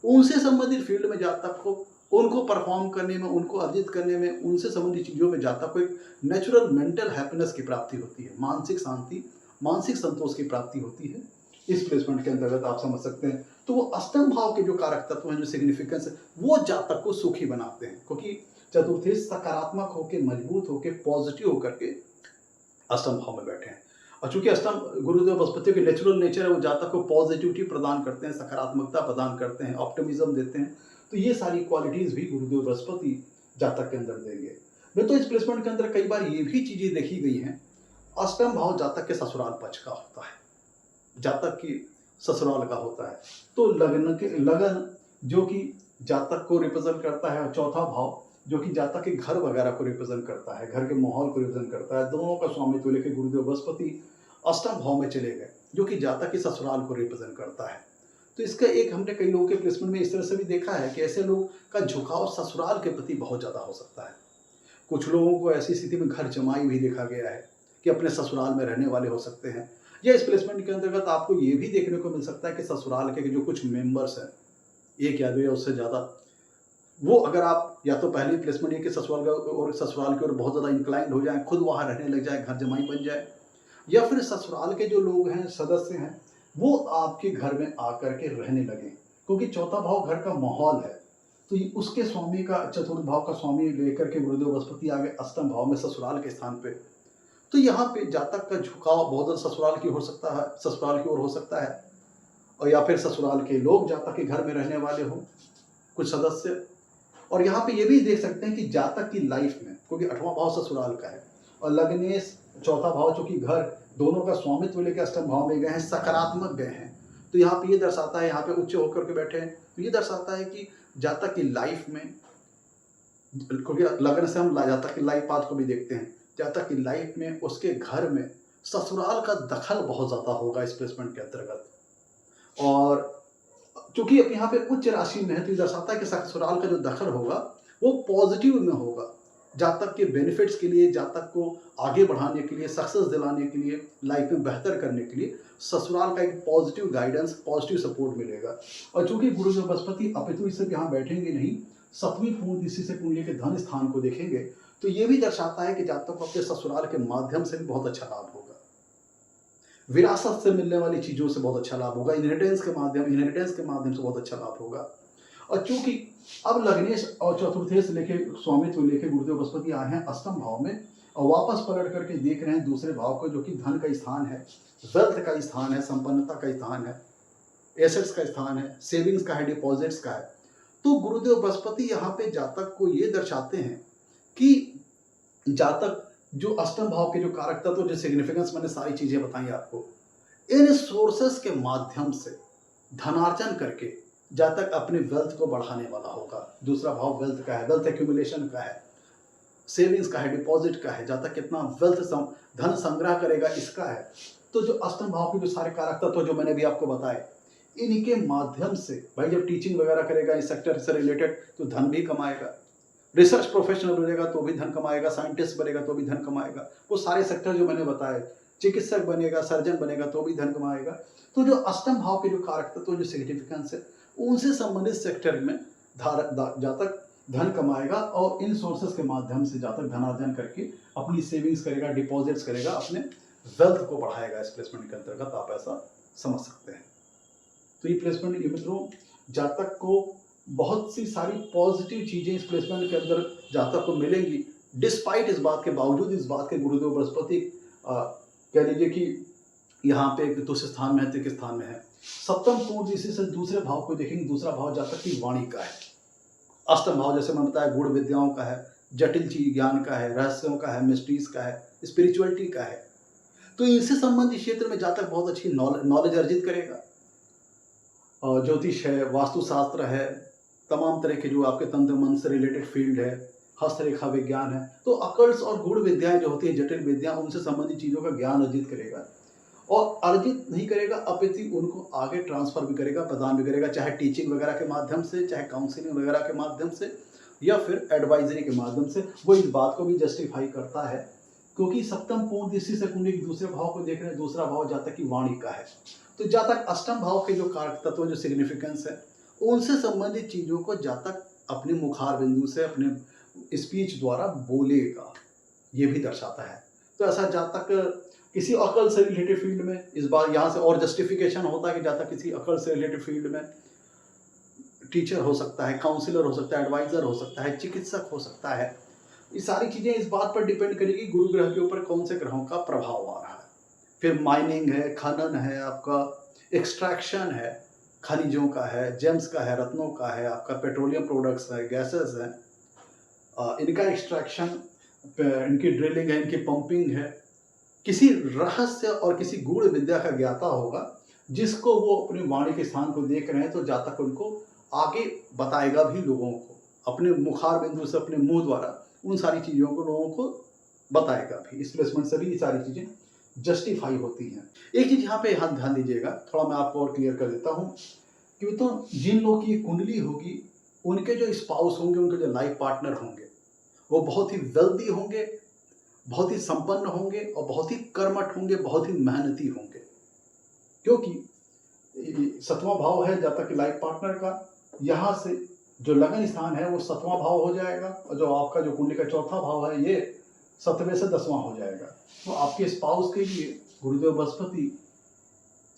उनसे संबंधित फील्ड में जातक को, उनको परफॉर्म करने में, उनको अर्जित करने में, उनसे संबंधित चीज़ों में जातक को एक नेचुरल मेंटल हैप्पीनेस की प्राप्ति होती है, मानसिक शांति, मानसिक संतोष की प्राप्ति होती है। इस प्लेसमेंट के अंतर्गत आप समझ सकते हैं। तो वो अष्टम भाव के जो कारक तत्व हैं, जो सिग्निफिकेंस है, वो जातक को सुखी बनाते हैं, क्योंकि चतुर्थेश सकारात्मक होकर, मजबूत होकर, पॉजिटिव होकर के अष्टम भाव में बैठे हैं। और चूंकि अष्टम गुरुदेव बृहस्पति के नेचुरल नेचर है, वो जातक को पॉजिटिविटी प्रदान करते हैं, सकारात्मकता प्रदान करते हैं, ऑप्टिमिज्म देते हैं, तो ये सारी क्वालिटीज़ भी गुरुदेव बृहस्पति जातक के अंदर देंगे। मैं तो इस प्लेसमेंट के अंदर कई बार ये भी चीज़ें देखी गई हैं, अष्टम भाव जातक के ससुराल पक्ष का होता है, जातक की ससुराल का होता है। तो लगन जो कि जातक को रिप्रेजेंट करता है, और चौथा भाव जो कि जातक के घर वगैरह को रिप्रेजेंट करता है, घर के माहौल को रिप्रेजेंट करता है, दोनों का स्वामित्व लेकर गुरुदेव बृहस्पति अष्टम भाव में चले गए, जो कि जातक के ससुराल को रिप्रेजेंट करता है। तो इसका एक हमने कई लोगों के प्लेसमेंट में इस तरह से भी देखा है कि ऐसे लोग का झुकाव ससुराल के प्रति बहुत ज़्यादा हो सकता है। कुछ लोगों को ऐसी स्थिति में घर जमाई भी देखा गया है कि अपने ससुराल में रहने वाले हो सकते हैं। या इस प्लेसमेंट के अंतर्गत आपको ये भी देखने को मिल सकता है कि ससुराल के जो कुछ मेंबर्स हैं, एक या दो या उससे ज़्यादा, वो अगर आप या तो पहली प्लेसमेंट ये कि ससुराल की ओर बहुत ज़्यादा इंक्लाइंड हो जाए, खुद वहाँ रहने लग जाए, घर जमाई बन जाए, या फिर ससुराल के जो लोग हैं, सदस्य हैं, वो आपके घर में आकर के रहने लगे, क्योंकि चौथा भाव घर का माहौल है। तो उसके स्वामी का, चतुर्थ भाव का स्वामी लेकर के गुरुदेव बृहस्पति आगे अष्टम भाव में ससुराल के स्थान पे, तो यहाँ पे जातक का झुकाव बहुत ज़्यादा ससुराल की ओर हो सकता है, और या फिर ससुराल के लोग जातक के घर में रहने वाले हो, कुछ सदस्य। और यहाँ पे ये भी देख सकते हैं कि जातक की लाइफ में, क्योंकि 8वां भाव ससुराल का है और लग्नेश चौथा भाव चूंकि घर, दोनों का स्वामित्व लेकर अष्टम भाव में गए हैं, सकारात्मक गए हैं, तो यहाँ पे ये दर्शाता है, यहाँ पे उच्च होकर के बैठे हैं, तो ये दर्शाता है कि जातक की लाइफ में, क्योंकि लग्न से हम जातक की लाइफ पाथ को भी देखते हैं, जातक की लाइफ में, उसके घर में ससुराल का दखल बहुत ज़्यादा होगा इस प्लेसमेंट के अंतर्गत। और चूँकि अब यहाँ पे उच्च राशि में है, तो ये दर्शाता है कि ससुराल का जो दखल होगा, वो पॉज़िटिव में होगा। जातक के बेनिफिट्स के लिए, जातक को आगे बढ़ाने के लिए, सक्सेस दिलाने के लिए, लाइफ़ में बेहतर करने के लिए ससुराल का एक पॉज़िटिव गाइडेंस, पॉज़िटिव सपोर्ट मिलेगा। और चूँकि गुरुदेव बृहस्पति अपितु इस यहाँ बैठेंगे नहीं, 7वीं पूर्ण दृष्टि से कुंडली के धन स्थान को देखेंगे, तो ये भी दर्शाता है कि जातक को अपने ससुराल के माध्यम से भी बहुत अच्छा लाभ होगा। विरासत से मिलने वाली चीज़ों से बहुत अच्छा लाभ होगा, इनहेरिटेंस के माध्यम से बहुत अच्छा लाभ होगा। और चूँकि अब लग्नेश और चतुर्थेश लेके, स्वामित्व लेके गुरुदेव बृहस्पति आए हैं अष्टम भाव में, और वापस पलट करके देख रहे हैं दूसरे भाव को, जो कि धन का स्थान है, वेल्थ का स्थान है, संपन्नता का स्थान है, एसेट्स का स्थान है, सेविंग्स का है, डिपॉजिट्स का है। तो गुरुदेव बृहस्पति यहाँ पे जातक को ये दर्शाते हैं कि जातक जो अष्टम भाव के जो कारक तत्व, जो सिग्निफिकेंस मैंने सारी चीजें बताई आपको, इन सोर्सेस के माध्यम से धनार्जन करके जातक अपने वेल्थ को बढ़ाने वाला होगा। दूसरा भाव वेल्थ का है, वेल्थ एक्यूमुलेशन का है, सेविंग्स का है, डिपॉजिट का है, जातक कितना वेल्थ धन संग्रह करेगा इसका है। तो जो अष्टम भाव के जो सारे कारक तत्व जो मैंने भी आपको बताए, इनके माध्यम से भाई जब टीचिंग वगैरह करेगा इस सेक्टर से रिलेटेड, तो धन भी कमाएगा। रिसर्च प्रोफेशनल बनेगा तो भी धन कमाएगा, साइंटिस्ट बनेगा तो भी धन कमाएगा। वो सारे सेक्टर जो मैंने बताए, चिकित्सक बनेगा, सर्जन बनेगा तो भी धन कमाएगा। तो जो अष्टम भाव के जो कारक तत्व, जो सिग्निफिकेंस है, उनसे संबंधित सेक्टर में जातक धन कमाएगा, और इन सोर्सेस के माध्यम से जातक धनार्जन करके अपनी सेविंग्स करेगा, डिपॉजिट्स करेगा, अपने वेल्थ को बढ़ाएगा। इस प्लेसमेंट के अंतर्गत आप ऐसा समझ सकते हैं। तो ये प्लेसमेंट ये मित्रों, जातक को बहुत सी सारी पॉजिटिव चीजें इस प्लेसमेंट के अंदर जातक को मिलेंगी, डिस्पाइट इस बात के बावजूद, इस बात के गुरुदेव बृहस्पति कह लीजिए कि यहाँ पे एक तुच्छ स्थान में है, तिक स्थान में है। सप्तम पूर्ण दृष्टि से दूसरे भाव को देखेंगे, दूसरा भाव जातक की वाणी का है। अष्टम भाव जैसे मैं बताया गुण विद्याओं का है, जटिल चीज ज्ञान का है, रहस्यों का है, मिस्ट्रीज का है, स्पिरिचुअलिटी का है। तो इनसे संबंधित क्षेत्र में जातक बहुत अच्छी नॉलेज अर्जित करेगा। ज्योतिष है, वास्तुशास्त्र है, तमाम तरह के जो आपके तंत्र मंत्र से रिलेटेड फील्ड है, हस्तरेखा विज्ञान है, तो अकल्ट्स और गुण विद्याएं जो होती है, जटिल विद्या, उनसे संबंधित चीज़ों का ज्ञान अर्जित करेगा। और अर्जित नहीं करेगा, अपितु उनको आगे ट्रांसफर भी करेगा, प्रदान भी करेगा, चाहे टीचिंग वगैरह के माध्यम से, चाहे काउंसलिंग वगैरह के माध्यम से, या फिर एडवाइजरी के माध्यम से। वो इस बात को भी जस्टिफाई करता है, क्योंकि सप्तम पूर्ण दृष्टि से कुंडली के दूसरे भाव को देख रहे हैं, दूसरा भाव जातक की वाणी का है। तो जातक अष्टम भाव के जो कारक तत्व, जो सिग्निफिकेंस है, उनसे संबंधित चीजों को जातक अपने मुखार बिंदु से, अपने स्पीच द्वारा बोलेगा, ये भी दर्शाता है। तो ऐसा जातक किसी अकल से रिलेटेड फील्ड में, इस बार यहाँ से और जस्टिफिकेशन होता है कि जातक किसी अकल से रिलेटेड फील्ड में टीचर हो सकता है, काउंसलर हो सकता है, एडवाइजर हो सकता है, चिकित्सक हो सकता है। ये सारी चीजें इस बात पर डिपेंड करेगी गुरु ग्रह के ऊपर कौन से ग्रहों का प्रभाव आ रहा है। फिर माइनिंग है, खनन है, आपका एक्सट्रैक्शन है, खनिजों का है, जेम्स का है, रत्नों का है, आपका पेट्रोलियम प्रोडक्ट्स है, गैसेस है, इनका एक्सट्रैक्शन, इनकी ड्रिलिंग है, इनकी पंपिंग है। किसी रहस्य और किसी गूढ़ विद्या का ज्ञाता होगा, जिसको वो अपनी वाणी के स्थान को देख रहे हैं, तो जातक उनको आगे बताएगा भी लोगों को, अपने मुखार बिंदु से, अपने मुंह द्वारा उन सारी चीज़ों को लोगों को बताएगा भी। इस प्लेसमेंट से भी ये सारी चीज़ें जस्टिफाई होती हैं। एक चीज़ यहाँ पे ध्यान दीजिएगा, थोड़ा मैं आपको और क्लियर कर देता हूँ कि तो जिन लोगों की कुंडली होगी, उनके जो स्पाउस होंगे, उनके जो लाइफ पार्टनर होंगे, वो बहुत ही वेल्दी होंगे, बहुत ही संपन्न होंगे, और बहुत ही कर्मठ होंगे, बहुत ही मेहनती होंगे। क्योंकि 7वां भाव है जातक के लाइफ पार्टनर का, यहाँ से जो लगन स्थान है वो 7वां भाव हो जाएगा, और जो आपका जो कुंडली का 4था भाव है, ये 7वें से 10वां हो जाएगा। तो आपके स्पाउस के लिए गुरुदेव बृहस्पति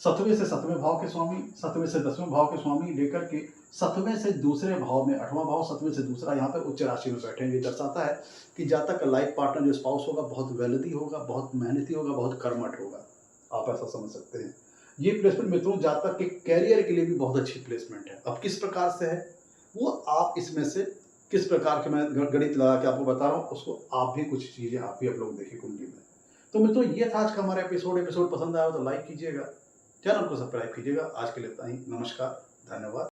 7वें से 7वें भाव के स्वामी, 7वें से 10वें भाव के स्वामी लेकर के 7वें से दूसरे भाव में, 8वां भाव 7वें से दूसरा, यहाँ पर उच्च राशि में बैठेंगे। दर्शाता है कि जातक का लाइफ पार्टनर जो स्पाउस होगा, बहुत वेल्दी होगा, बहुत मेहनती होगा, बहुत कर्मठ होगा। आप ऐसा समझ सकते हैं। ये प्लेसमेंट मित्रों जातक के कैरियर के लिए भी बहुत अच्छी प्लेसमेंट है। अब किस प्रकार से है वो आप इसमें से किस प्रकार के, मैं गणित लगा के आपको बता रहा हूँ, उसको आप भी कुछ चीज़ें आप भी आप लोग देखिए कुंडली में। तो मित्रों ये था आज का हमारा एपिसोड पसंद आया तो लाइक कीजिएगा, चैनल को सब्सक्राइब कीजिएगा। आज के लिए इतना ही, नमस्कार, धन्यवाद।